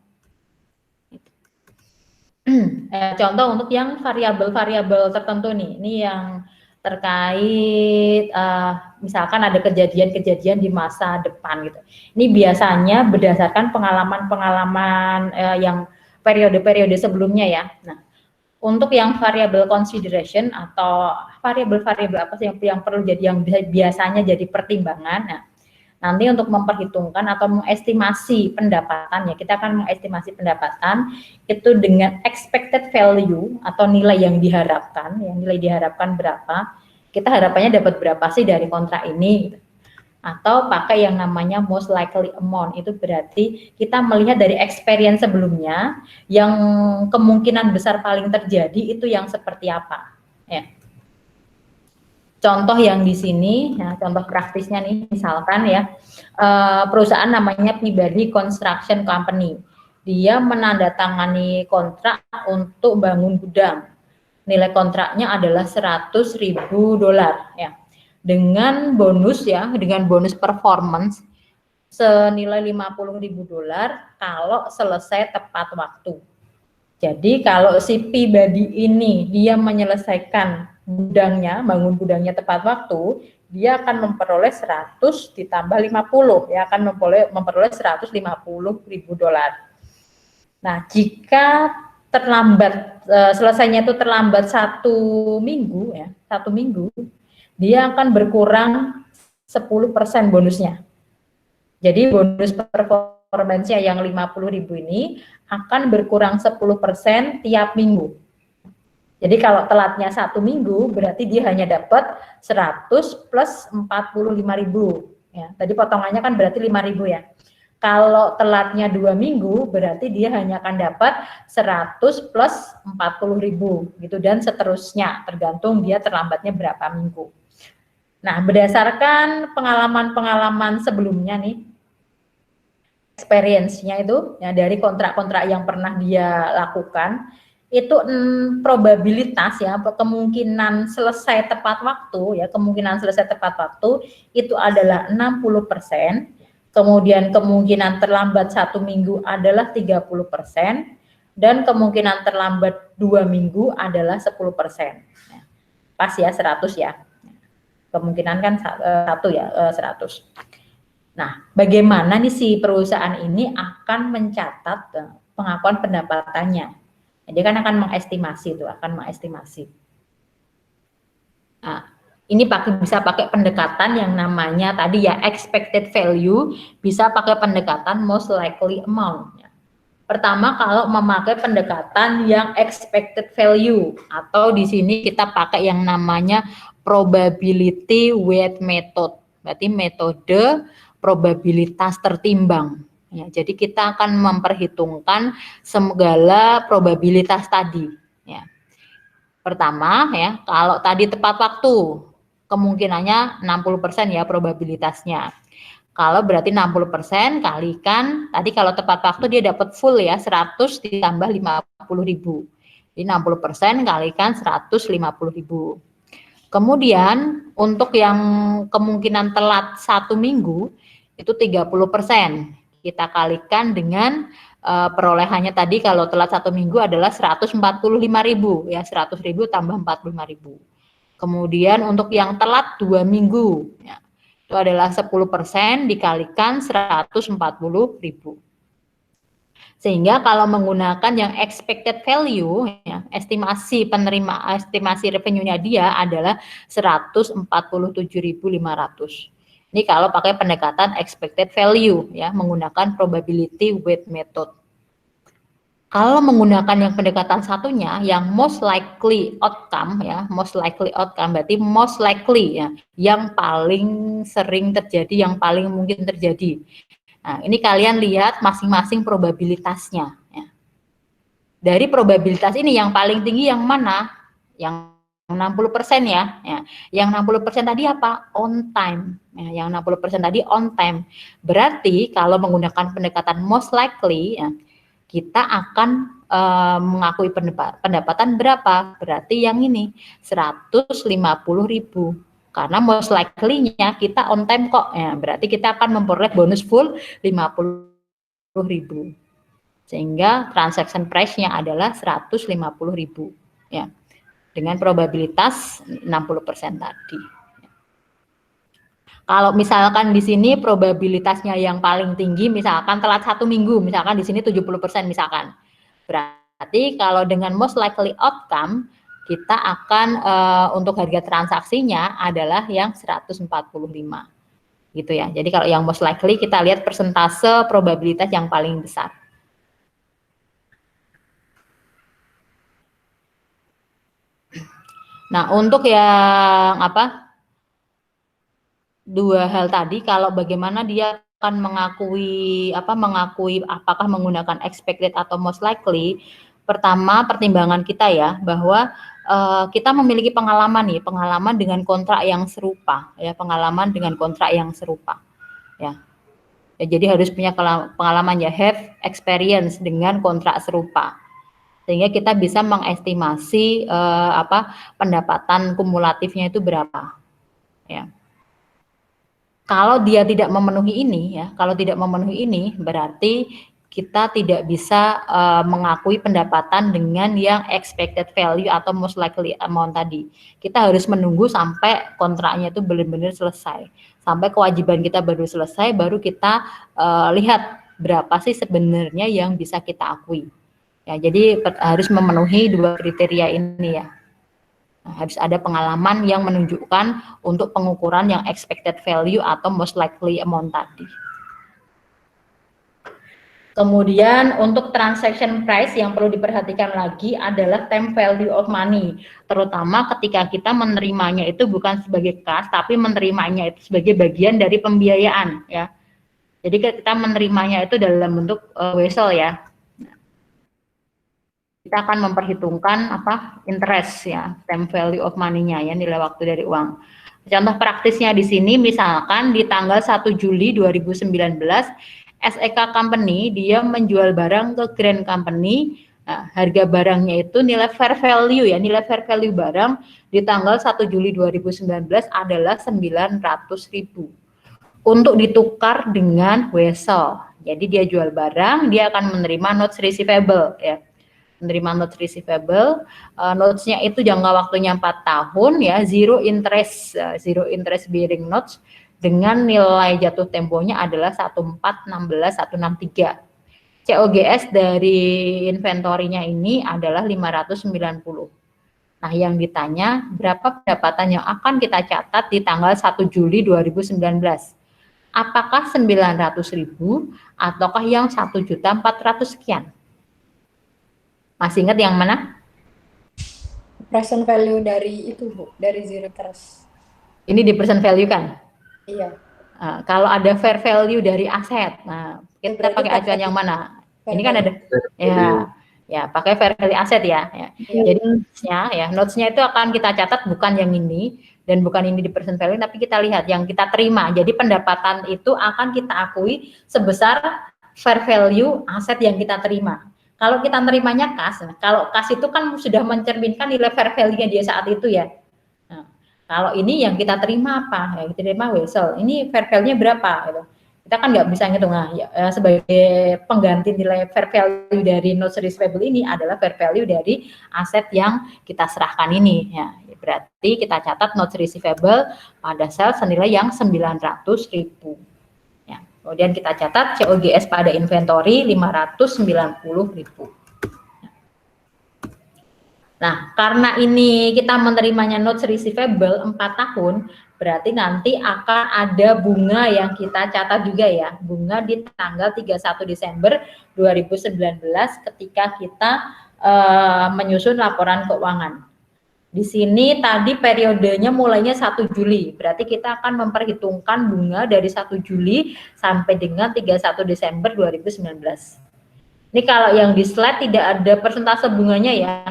Contoh untuk yang variabel-variabel tertentu nih, ini yang terkait misalkan ada kejadian-kejadian di masa depan gitu. Ini biasanya berdasarkan pengalaman-pengalaman yang periode-periode sebelumnya ya. Nah, untuk yang variable consideration atau variabel-variabel apa sih yang perlu jadi yang biasanya jadi pertimbangan. Nah, nanti untuk memperhitungkan atau mengestimasi pendapatan ya, kita akan mengestimasi pendapatan itu dengan expected value atau nilai yang diharapkan, nilai diharapkan berapa, kita harapannya dapat berapa sih dari kontrak ini, atau pakai yang namanya most likely amount, itu berarti kita melihat dari experience sebelumnya yang kemungkinan besar paling terjadi itu yang seperti apa ya. Contoh yang di sini, ya, contoh praktisnya nih, misalkan ya, perusahaan namanya Peabody Construction Company. Dia menandatangani kontrak untuk bangun gudang. Nilai kontraknya adalah $100.000 ya. Dengan bonus ya, dengan bonus performance senilai $50.000 kalau selesai tepat waktu. Jadi kalau si Peabody ini dia menyelesaikan gudangnya, bangun gudangnya tepat waktu, dia akan memperoleh 100 ditambah 50, ya akan memperoleh $150.000. Nah, jika terlambat, selesainya itu terlambat 1 minggu, ya 1 minggu, dia akan berkurang 10% bonusnya. Jadi bonus performance-nya yang 50.000 ini akan berkurang 10% tiap minggu. Jadi kalau telatnya 1 minggu, berarti dia hanya dapat 100 plus 45.000. Ya, tadi potongannya kan berarti 5.000 ya. Kalau telatnya 2 minggu, berarti dia hanya akan dapat 100 plus 40.000 gitu, dan seterusnya, tergantung dia terlambatnya berapa minggu. Nah, berdasarkan pengalaman-pengalaman sebelumnya nih, experience-nya itu ya dari kontrak-kontrak yang pernah dia lakukan, itu probabilitas ya, kemungkinan selesai tepat waktu ya, kemungkinan selesai tepat waktu itu adalah 60%, kemudian kemungkinan terlambat 1 minggu adalah 30%, dan kemungkinan terlambat 2 minggu adalah 10%. Pas ya 100 ya. Kemungkinan kan 1 ya 100. Nah, bagaimana nih si perusahaan ini akan mencatat pengakuan pendapatannya? Dia kan akan mengestimasi itu, akan mengestimasi. Nah, ini bisa pakai pendekatan yang namanya tadi ya expected value, bisa pakai pendekatan most likely amount. Pertama, kalau memakai pendekatan yang expected value, atau di sini kita pakai yang namanya probability weight method. Berarti metode probabilitas tertimbang. Ya, jadi kita akan memperhitungkan segala probabilitas tadi. Ya. Pertama, ya, kalau tadi tepat waktu, kemungkinannya 60% ya probabilitasnya. Kalau berarti 60% kalikan, tadi kalau tepat waktu dia dapat full ya, 100 ditambah 50.000. Jadi 60% kalikan 150.000. Kemudian untuk yang kemungkinan telat 1 minggu, itu 30%. Kita kalikan dengan perolehannya tadi kalau telat 1 minggu adalah 145.000 ya, 100.000 tambah 45.000. Kemudian untuk yang telat 2 minggu ya, itu adalah 10% dikalikan 140.000. Sehingga kalau menggunakan yang expected value, ya, estimasi revenue-nya dia adalah 147.500. Ini kalau pakai pendekatan expected value, ya, menggunakan probability weight method. Kalau menggunakan yang pendekatan satunya, yang most likely outcome, ya, most likely outcome berarti most likely ya, yang paling sering terjadi, yang paling mungkin terjadi. Nah, ini kalian lihat masing-masing probabilitasnya. Ya. Dari probabilitas ini yang paling tinggi yang mana? Yang 60% ya. Yang 60% tadi apa? On time. Ya, yang 60% tadi on time. Berarti kalau menggunakan pendekatan most likely, ya, kita akan mengakui pendapatan berapa? Berarti yang ini 150.000. Karena most likely-nya kita on time kok. Ya, berarti kita akan memperoleh bonus full 50.000. Sehingga transaction price-nya adalah 150.000. Ya. Dengan probabilitas 60% tadi. Kalau misalkan di sini probabilitasnya yang paling tinggi, misalkan telat 1 minggu, misalkan di sini 70% misalkan. Berarti kalau dengan most likely outcome, kita akan untuk harga transaksinya adalah yang 145. Gitu ya. Jadi kalau yang most likely kita lihat persentase probabilitas yang paling besar. Nah, untuk yang apa? Dua hal tadi, kalau bagaimana dia akan mengakui apakah menggunakan expected atau most likely. Pertama, pertimbangan kita ya, bahwa kita memiliki pengalaman dengan kontrak yang serupa ya, ya. Ya, jadi harus punya pengalaman ya, have experience dengan kontrak serupa, sehingga kita bisa mengestimasi pendapatan kumulatifnya itu berapa ya. Kalau dia tidak memenuhi ini ya, berarti kita tidak bisa mengakui pendapatan dengan yang expected value atau most likely amount tadi. Kita harus menunggu sampai kontraknya itu benar-benar selesai. Sampai kewajiban kita baru selesai, baru kita lihat berapa sih sebenarnya yang bisa kita akui. Ya, jadi harus memenuhi dua kriteria ini ya. Nah, harus ada pengalaman yang menunjukkan untuk pengukuran yang expected value atau most likely amount tadi. Kemudian untuk transaction price yang perlu diperhatikan lagi adalah time value of money. Terutama ketika kita menerimanya itu bukan sebagai cash, tapi menerimanya itu sebagai bagian dari pembiayaan ya. Jadi kita menerimanya itu dalam bentuk wesel ya. Kita akan memperhitungkan interest ya, time value of money-nya ya, nilai waktu dari uang. Contoh praktisnya di sini misalkan di tanggal 1 Juli 2019 SEK Company dia menjual barang ke Grand Company. Nah, harga barangnya itu nilai fair value ya, nilai fair value barang di tanggal 1 Juli 2019 adalah 900.000 untuk ditukar dengan wesel. Jadi dia jual barang, dia akan menerima notes receivable ya. Menerima notes receivable, notes-nya itu jangka waktunya 4 tahun ya, zero interest bearing notes dengan nilai jatuh temponya adalah 1416163. COGS dari inventorinya ini adalah 590. Nah, yang ditanya berapa pendapatan yang akan kita catat di tanggal 1 Juli 2019? Apakah 900.000 ataukah yang 1.400.000 sekian? Masih ingat yang mana? Present value dari itu, Bu, dari zero interest. Ini di present value kan? Iya. Kalau ada fair value dari aset, nah kita pakai acuan yang mana? Ini kan ada, ya pakai fair value aset ya. Jadi notes-nya itu akan kita catat bukan yang ini dan bukan ini di present value, tapi kita lihat yang kita terima. Jadi pendapatan itu akan kita akui sebesar fair value aset yang kita terima. Kalau kita terimanya kas, kalau kas itu kan sudah mencerminkan nilai fair value-nya dia saat itu ya. Nah, kalau ini yang kita terima apa? Ya, kita terima wesel. Ini fair value-nya berapa? Gitu. Kita kan nggak bisa ngitung. Nah, ya, sebagai pengganti nilai fair value dari notes receivable ini adalah fair value dari aset yang kita serahkan ini. Ya, berarti kita catat notes receivable pada sel senilai yang 900.000. Kemudian kita catat COGS pada inventory 590.000. Nah, karena ini kita menerimanya notes receivable 4 tahun, berarti nanti akan ada bunga yang kita catat juga ya. Bunga di tanggal 31 Desember 2019 ketika kita menyusun laporan keuangan. Di sini tadi periodenya mulainya 1 Juli, berarti kita akan memperhitungkan bunga dari 1 Juli sampai dengan 31 Desember 2019. Ini kalau yang di slide tidak ada persentase bunganya ya.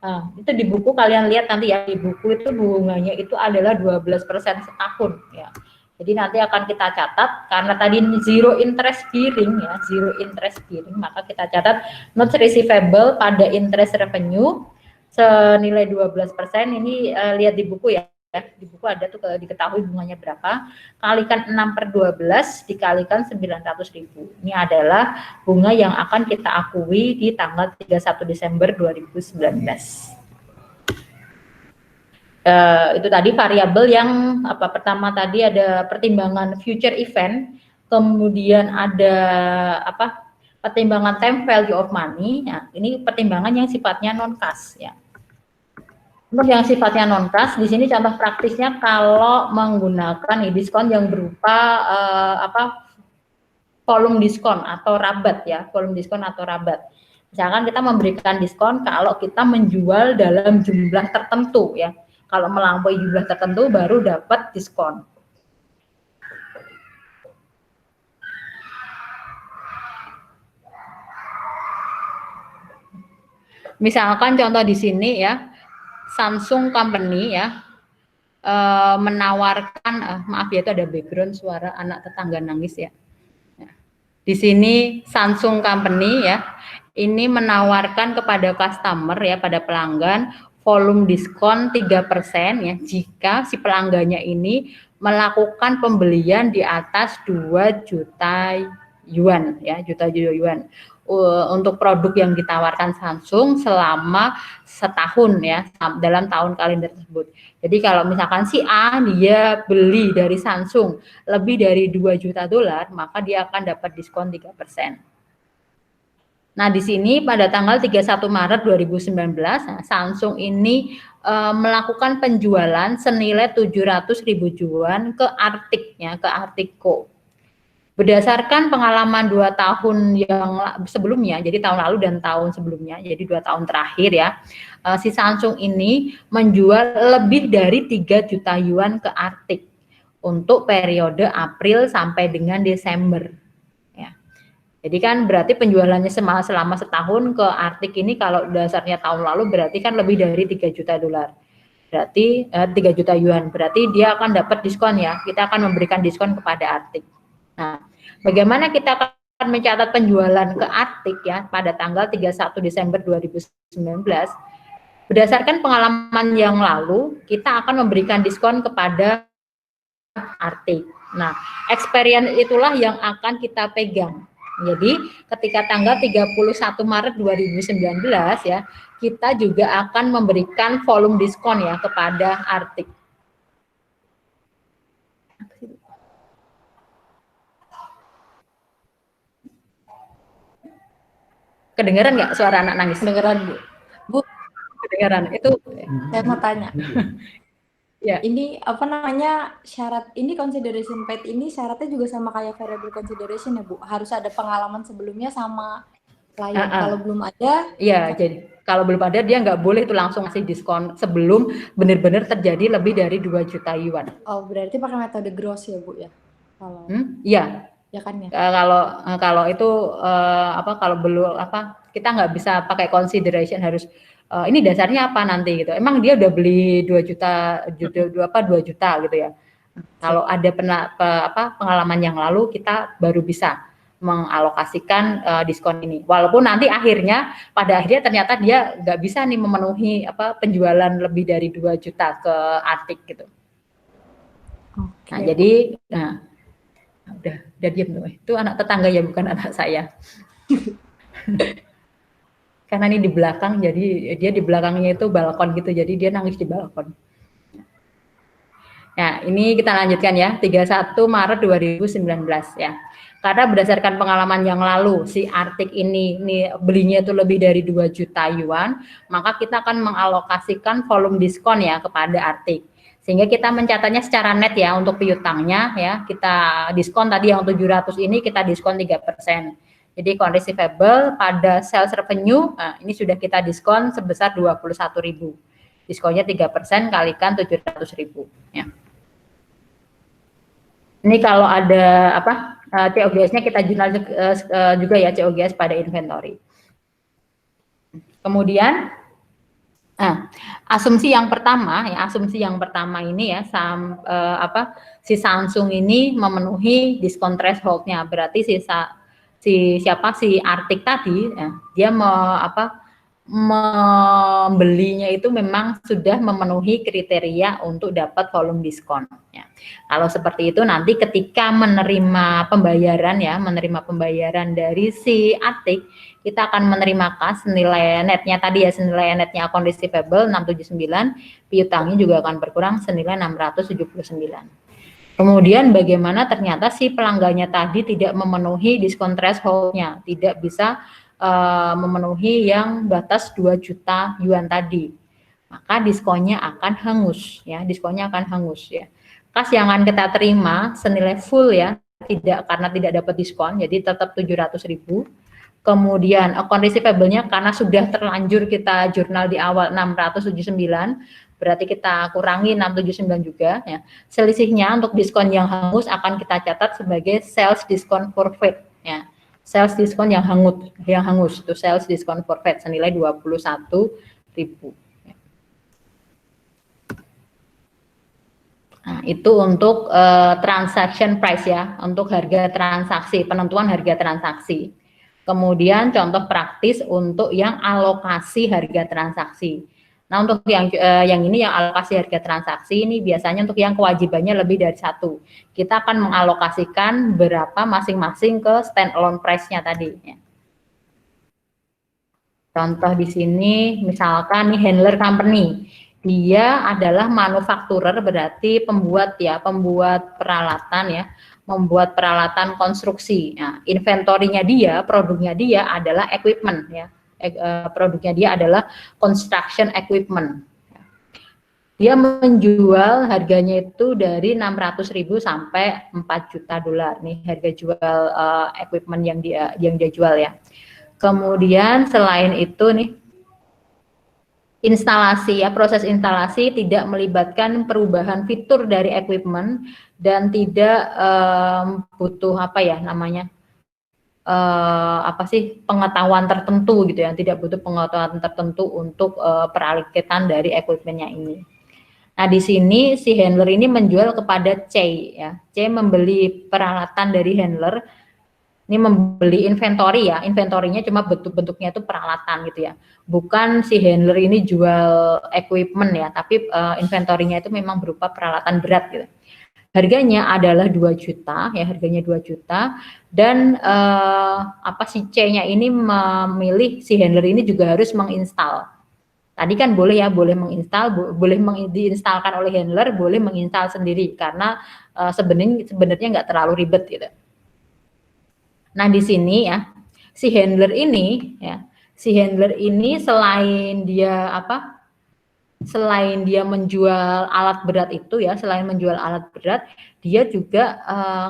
Nah, itu di buku kalian lihat nanti ya, di buku itu bunganya itu adalah 12% setahun ya. Jadi nanti akan kita catat karena tadi zero interest bearing ya, zero interest bearing, maka kita catat notes receivable pada interest revenue senilai 12%. Ini lihat di buku ya. Di buku ada tuh diketahui bunganya berapa. Kalikan 6/12 dikalikan 900.000. Ini adalah bunga yang akan kita akui di tanggal 31 Desember 2019. Itu tadi variabel yang pertama tadi ada pertimbangan future event, kemudian ada pertimbangan time value of money. Nah, ini pertimbangan yang sifatnya non cash ya. Untuk yang sifatnya non cash di sini contoh praktisnya kalau menggunakan diskon yang berupa volume diskon atau rabat ya, volume diskon atau rabat. Misalkan kita memberikan diskon kalau kita menjual dalam jumlah tertentu ya. Kalau melampaui jumlah tertentu baru dapat diskon. Misalkan contoh di sini ya, Samsung Company ya menawarkan, maaf ya itu ada background suara anak tetangga nangis ya. Di sini Samsung Company ya, ini menawarkan kepada customer ya, pada pelanggan volume diskon 3% ya jika si pelanggannya ini melakukan pembelian di atas 2 juta yuan ya, juta yuan. Untuk produk yang ditawarkan Samsung selama setahun ya, dalam tahun kalender tersebut. Jadi kalau misalkan si A dia beli dari Samsung lebih dari 2 juta dolar, maka dia akan dapat diskon 3%. Nah, di sini pada tanggal 31 Maret 2019, Samsung ini melakukan penjualan senilai 700.000 yuan ke Arctic ya, ke Arctico. Berdasarkan pengalaman 2 tahun yang sebelumnya, jadi tahun lalu dan tahun sebelumnya, jadi 2 tahun terakhir ya, si Samsung ini menjual lebih dari 3 juta yuan ke Arctic untuk periode April sampai dengan Desember. Ya. Jadi kan berarti penjualannya selama setahun ke Arctic ini kalau dasarnya tahun lalu berarti kan lebih dari 3 juta dolar. berarti 3 juta yuan, berarti dia akan dapat diskon ya, kita akan memberikan diskon kepada Arctic. Nah, bagaimana kita akan mencatat penjualan ke Arctic ya pada tanggal 31 Desember 2019, berdasarkan pengalaman yang lalu, kita akan memberikan diskon kepada Arctic. Nah, experience itulah yang akan kita pegang. Jadi, ketika tanggal 31 Maret 2019 ya, kita juga akan memberikan volume diskon ya kepada Arctic. Kedengaran nggak suara anak nangis? Kedengeran, Bu. Bu, Kedengaran. Itu saya mau tanya. ya. Ini apa namanya syarat ini consideration paid ini syaratnya juga sama kayak variable consideration ya Bu? Harus ada pengalaman sebelumnya sama klien. Kalau belum ada? Iya, jadi kalau belum ada dia nggak boleh tuh langsung ngasih diskon sebelum benar-benar terjadi lebih dari 2 juta yuan. Oh, berarti pakai metode gross ya Bu ya? Kalau iya. Ya kan ya. Kalau itu kalau belum kita nggak bisa pakai consideration harus ini dasarnya apa nanti gitu. Emang dia udah beli 2 juta 2 juta gitu ya. Kalau ada pengalaman yang lalu kita baru bisa mengalokasikan diskon ini. Walaupun nanti pada akhirnya ternyata dia nggak bisa nih memenuhi penjualan lebih dari 2 juta ke Arctic gitu. Okay. Nah, jadi udah diam tuh. Itu anak tetangga ya, bukan anak saya. Karena ini di belakang, jadi dia di belakangnya itu balkon gitu, jadi dia nangis di balkon. Nah, ini kita lanjutkan ya, 31 Maret 2019 ya. Karena berdasarkan pengalaman yang lalu, si Arctic ini belinya itu lebih dari 2 juta yuan, maka kita akan mengalokasikan volume diskon ya kepada Arctic. Sehingga kita mencatatnya secara net ya untuk piutangnya ya, kita diskon tadi yang 700 ini kita diskon 3%. Jadi account receivable pada sales revenue, ini sudah kita diskon sebesar 21.000. Diskonnya 3% kalikan 700.000 ya. Ini kalau ada COGS-nya kita jurnal juga ya, COGS pada inventory. Kemudian asumsi yang pertama ini ya, si Samsung ini memenuhi diskon threshold-nya, berarti si Arctic tadi ya, dia membelinya itu memang sudah memenuhi kriteria untuk dapat volume diskon ya. Kalau seperti itu nanti ketika menerima pembayaran dari si Arctic, kita akan menerima kas senilai netnya tadi ya, senilai netnya account receivable 679, piutangnya juga akan berkurang senilai 679. Kemudian bagaimana ternyata si pelanggannya tadi tidak memenuhi diskon threshold-nya, tidak bisa memenuhi yang batas 2 juta yuan tadi, maka diskonnya akan hangus ya, Kas yang akan kita terima senilai full ya, karena tidak dapat diskon, jadi tetap 700.000. Kemudian account receivable-nya karena sudah terlanjur kita jurnal di awal 679, berarti kita kurangi 679 juga ya. Selisihnya untuk diskon yang hangus akan kita catat sebagai sales discount forfeit ya. Sales diskon yang hangus itu sales discount forfeit senilai 21.000. Nah, itu untuk transaction price ya, untuk harga transaksi, penentuan harga transaksi. Kemudian contoh praktis untuk yang alokasi harga transaksi. Nah, untuk yang ini yang alokasi harga transaksi ini biasanya untuk yang kewajibannya lebih dari 1. Kita akan mengalokasikan berapa masing-masing ke stand-alone price-nya tadi ya. Contoh di sini misalkan nih handler company. Dia adalah manufakturer, berarti pembuat peralatan ya, membuat peralatan konstruksi. Nah, inventorinya dia, produknya dia adalah equipment ya. Produknya dia adalah construction equipment. Dia menjual harganya itu dari 600.000 sampai 4 juta dolar nih harga jual equipment yang dia jual ya. Kemudian selain itu nih instalasi ya, proses instalasi tidak melibatkan perubahan fitur dari equipment dan tidak butuh pengetahuan tertentu gitu ya, tidak butuh pengetahuan tertentu untuk peralihan dari equipmentnya ini. Nah, di sini si handler ini menjual kepada C ya. C membeli peralatan dari handler, ini membeli inventory ya. Inventorinya cuma bentuk-bentuknya itu peralatan gitu ya. Bukan si handler ini jual equipment ya, tapi inventorinya itu memang berupa peralatan berat gitu. Harganya adalah 2 juta ya, harganya 2 juta dan si C-nya ini memilih si handler ini juga harus menginstal. Tadi kan boleh ya, boleh menginstal, boleh diinstalkan oleh handler, boleh menginstal sendiri karena sebenarnya nggak terlalu ribet gitu. Nah, di sini ya, si handler ini selain dia menjual alat berat itu ya, selain menjual alat berat, dia juga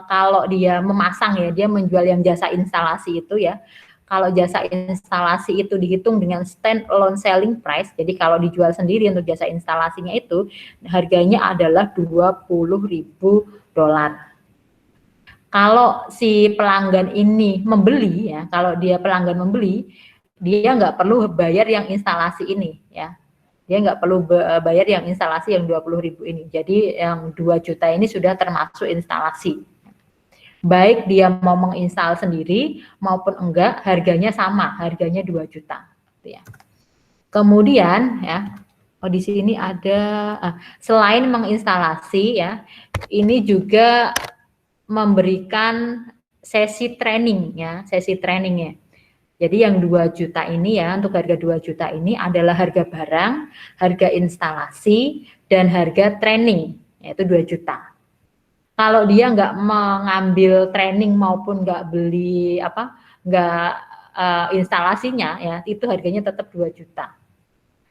kalau dia memasang ya, dia menjual yang jasa instalasi itu ya. Kalau jasa instalasi itu dihitung dengan stand alone selling price, jadi kalau dijual sendiri untuk jasa instalasinya itu harganya adalah $20.000. Kalau si pelanggan ini membeli ya, kalau dia pelanggan membeli, dia nggak perlu bayar yang instalasi ini ya. Dia nggak perlu bayar yang instalasi yang 20.000 ini. Jadi yang 2 juta ini sudah termasuk instalasi. Baik dia mau menginstal sendiri maupun enggak, harganya sama, harganya 2 juta. Ya. Kemudian ya, di sini ada selain menginstalasi ya, ini juga memberikan sesi training ya, sesi trainingnya. Jadi yang 2 juta ini ya, untuk harga 2 juta ini adalah harga barang, harga instalasi, dan harga training, yaitu 2 juta. Kalau dia nggak mengambil training maupun nggak beli instalasinya ya, itu harganya tetap 2 juta.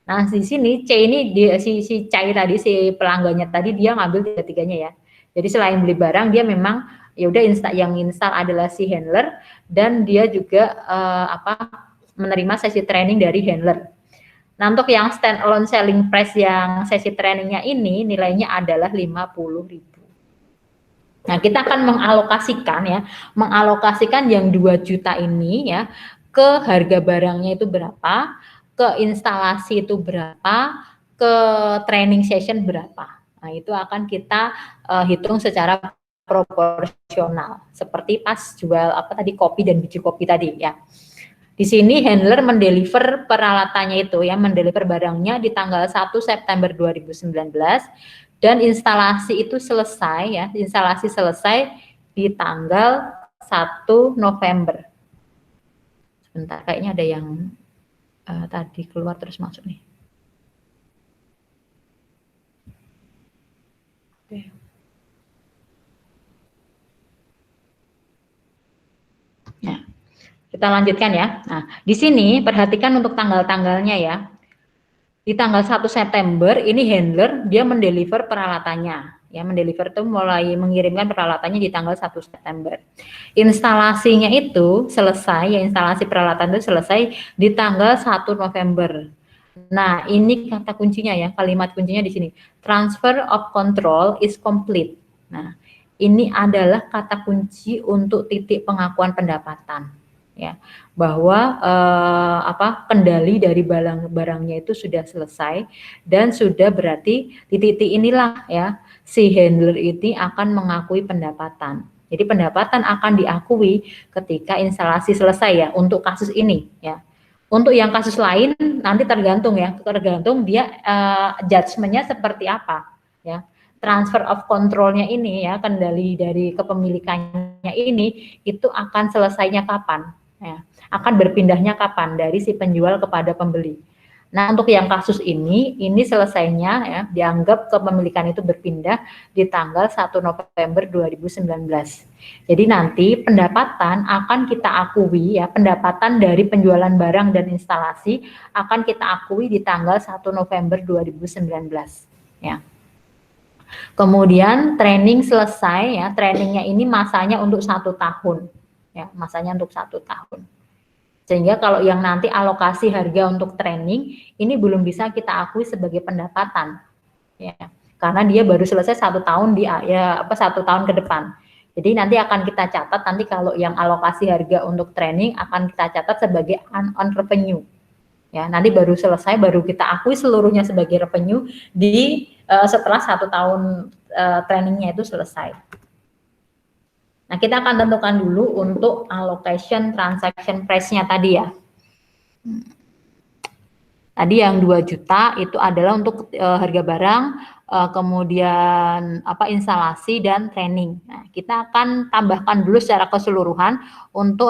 Nah, di sini C ini si Cai tadi, si pelanggannya tadi dia ngambil tiga-tiganya ya. Jadi selain beli barang, dia memang ya udah yang install adalah si handler dan dia juga menerima sesi training dari handler. Nah, untuk yang stand alone selling price yang sesi trainingnya ini nilainya adalah 50.000. Nah, kita akan mengalokasikan yang 2 juta ini ya ke harga barangnya itu berapa, ke instalasi itu berapa, ke training session berapa. Nah, itu akan kita hitung secara proporsional seperti pas jual kopi dan biji kopi tadi ya. Di sini handler mendeliver peralatannya itu ya, mendeliver barangnya di tanggal 1 September 2019 dan instalasi itu selesai ya, instalasi selesai di tanggal 1 November. Sebentar, kayaknya ada yang tadi keluar terus masuk nih. Oke. Nah, kita lanjutkan ya. Nah, di sini perhatikan untuk tanggal-tanggalnya ya. Di tanggal 1 September ini handler dia mendeliver peralatannya. Ya, mendeliver itu mulai mengirimkan peralatannya di tanggal 1 September. Instalasinya itu selesai, ya instalasi peralatan itu selesai di tanggal 1 November. Nah, ini kata kuncinya ya, kalimat kuncinya di sini. Transfer of control is complete. Nah, ini adalah kata kunci untuk titik pengakuan pendapatan. Ya, bahwa kendali dari barangnya itu sudah selesai dan sudah berarti di titik inilah ya si handler ini akan mengakui pendapatan. Jadi pendapatan akan diakui ketika instalasi selesai ya untuk kasus ini ya. Untuk yang kasus lain nanti tergantung dia judgement-nya seperti apa ya. Transfer of control-nya ini ya, kendali dari kepemilikannya ini itu akan selesainya kapan? Ya, akan berpindahnya kapan dari si penjual kepada pembeli. Nah, untuk yang kasus ini selesainya ya dianggap kepemilikan itu berpindah di tanggal 1 November 2019. Jadi nanti pendapatan akan kita akui ya, pendapatan dari penjualan barang dan instalasi akan kita akui di tanggal 1 November 2019 ya. Kemudian training selesai ya, trainingnya ini masanya untuk 1 tahun. Ya, masanya untuk 1 tahun. Sehingga kalau yang nanti alokasi harga untuk training ini belum bisa kita akui sebagai pendapatan, ya, karena dia baru selesai 1 tahun 1 tahun ke depan. Jadi nanti akan kita catat nanti kalau yang alokasi harga untuk training akan kita catat sebagai on revenue. Ya, nanti baru selesai baru kita akui seluruhnya sebagai revenue di setelah 1 tahun trainingnya itu selesai. Nah, kita akan tentukan dulu untuk allocation transaction price-nya tadi ya. Tadi yang 2 juta itu adalah untuk harga barang, kemudian instalasi dan training. Nah, kita akan tambahkan dulu secara keseluruhan untuk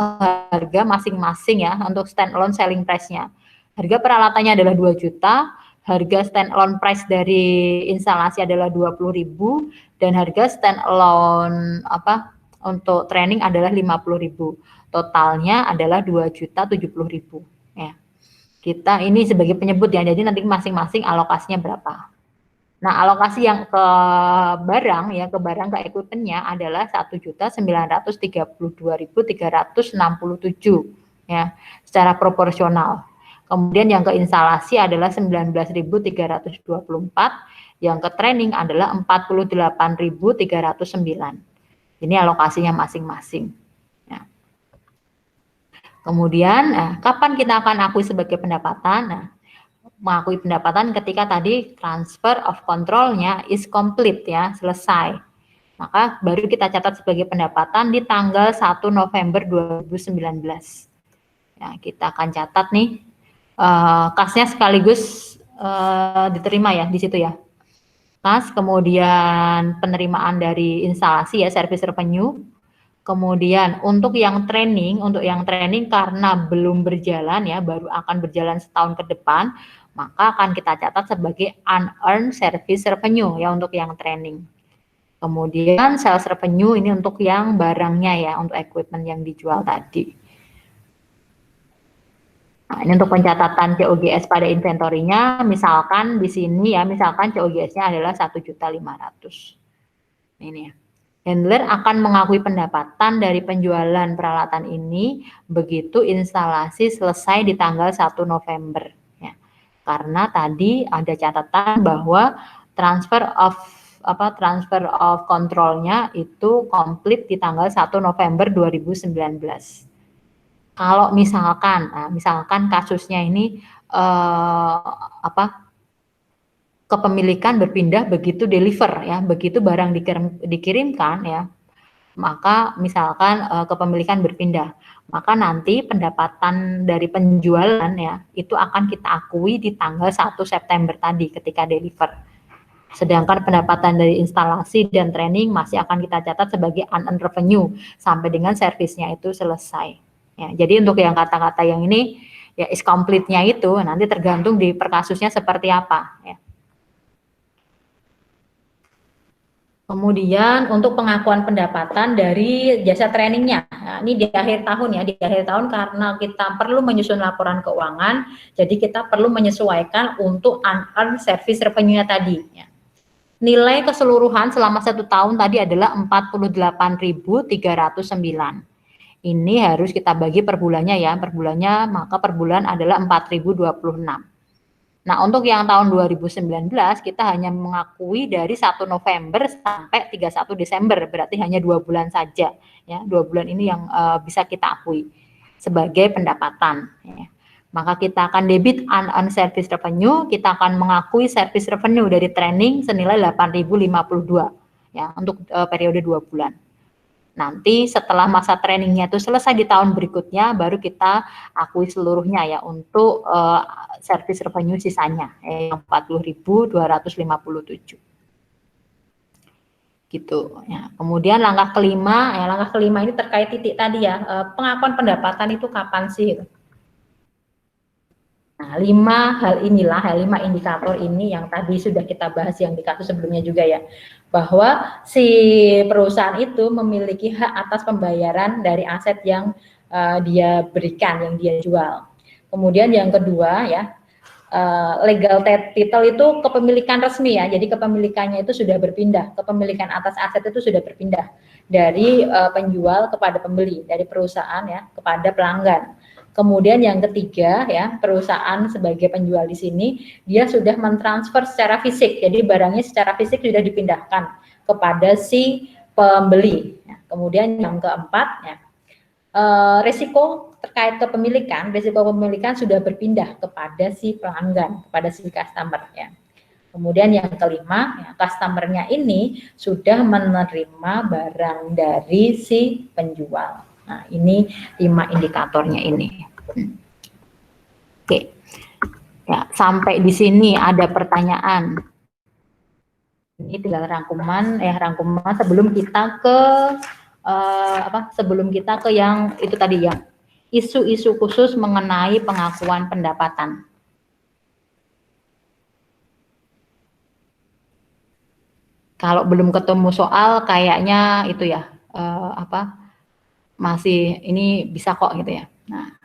harga masing-masing ya, untuk stand-alone selling price-nya. Harga peralatannya adalah 2 juta, harga stand-alone price dari instalasi adalah 20.000 dan harga stand-alone untuk training adalah 50.000. Totalnya adalah 2.070.000 ya. Kita ini sebagai penyebut ya, jadi nanti masing-masing alokasinya berapa. Nah, alokasi yang ke barang ya, ke equipment-nya adalah 1.932.367 ya, secara proporsional. Kemudian yang ke instalasi adalah 19.324, yang ke training adalah 48.309. Ini alokasinya masing-masing. Ya. Kemudian, kapan kita akan akui sebagai pendapatan? Nah, mengakui pendapatan ketika tadi transfer of control-nya is complete ya, selesai. Maka baru kita catat sebagai pendapatan di tanggal 1 November 2019. Ya, kita akan catat nih, kasnya sekaligus diterima ya di situ ya. Kas, kemudian penerimaan dari instalasi ya, service revenue. Kemudian untuk yang training karena belum berjalan ya, baru akan berjalan setahun ke depan, maka akan kita catat sebagai unearned service revenue ya untuk yang training. Kemudian sales revenue ini untuk yang barangnya ya, untuk equipment yang dijual tadi. Nah, ini untuk pencatatan COGS pada inventory-nya, misalkan di sini ya, misalkan COGS-nya adalah 1.500.000. Ini ya. Handler akan mengakui pendapatan dari penjualan peralatan ini begitu instalasi selesai di tanggal 1 November. Ya. Karena tadi ada catatan bahwa transfer of control-nya itu komplit di tanggal 1 November 2019. Kalau misalkan kasusnya ini kepemilikan berpindah begitu deliver ya, begitu barang dikirimkan ya, maka misalkan kepemilikan berpindah, maka nanti pendapatan dari penjualan ya itu akan kita akui di tanggal 1 September tadi ketika deliver. Sedangkan pendapatan dari instalasi dan training masih akan kita catat sebagai unearned revenue sampai dengan servisnya itu selesai. Ya, jadi untuk yang kata-kata yang ini ya is complete-nya itu nanti tergantung di per kasusnya seperti apa ya. Kemudian untuk pengakuan pendapatan dari jasa trainingnya, nah, ini di akhir tahun ya, di akhir tahun karena kita perlu menyusun laporan keuangan, jadi kita perlu menyesuaikan untuk unearned service revenue-nya tadi. Ya. Nilai keseluruhan selama 1 tahun tadi adalah 48.309. Ini harus kita bagi per bulannya ya, per bulannya maka per bulan adalah 4.026. Nah, untuk yang tahun 2019 kita hanya mengakui dari 1 November sampai 31 Desember, berarti hanya 2 bulan saja ya. 2 bulan ini yang bisa kita akui sebagai pendapatan ya. Maka kita akan debit unearned service revenue, kita akan mengakui service revenue dari training senilai 8.052 ya untuk periode 2 bulan. Nanti setelah masa trainingnya itu selesai di tahun berikutnya, baru kita akui seluruhnya ya untuk service revenue sisanya yang 40.257. Gitu ya. Kemudian langkah kelima ini terkait titik tadi ya, pengakuan pendapatan itu kapan sih gitu. Nah, 5 indikator ini yang tadi sudah kita bahas yang di kasus sebelumnya juga ya, bahwa si perusahaan itu memiliki hak atas pembayaran dari aset yang dia berikan, yang dia jual. Kemudian yang kedua ya, legal title itu kepemilikan resmi ya, jadi kepemilikannya itu sudah berpindah, kepemilikan atas aset itu sudah berpindah dari penjual kepada pembeli, dari perusahaan ya kepada pelanggan. Kemudian yang ketiga ya, perusahaan sebagai penjual di sini dia sudah mentransfer secara fisik, jadi barangnya secara fisik sudah dipindahkan kepada si pembeli. Ya, kemudian yang keempat ya, resiko terkait kepemilikan, resiko kepemilikan sudah berpindah kepada si pelanggan, kepada si customer ya. Kemudian yang kelima, ya, customer-nya ini sudah menerima barang dari si penjual. Nah, ini 5 indikatornya ini. Oke. Ya, sampai di sini ada pertanyaan. Ini tinggal rangkuman sebelum kita ke sebelum kita ke yang itu tadi ya, isu-isu khusus mengenai pengakuan pendapatan. Kalau belum ketemu soal kayaknya itu ya masih ini bisa kok gitu ya. Nah,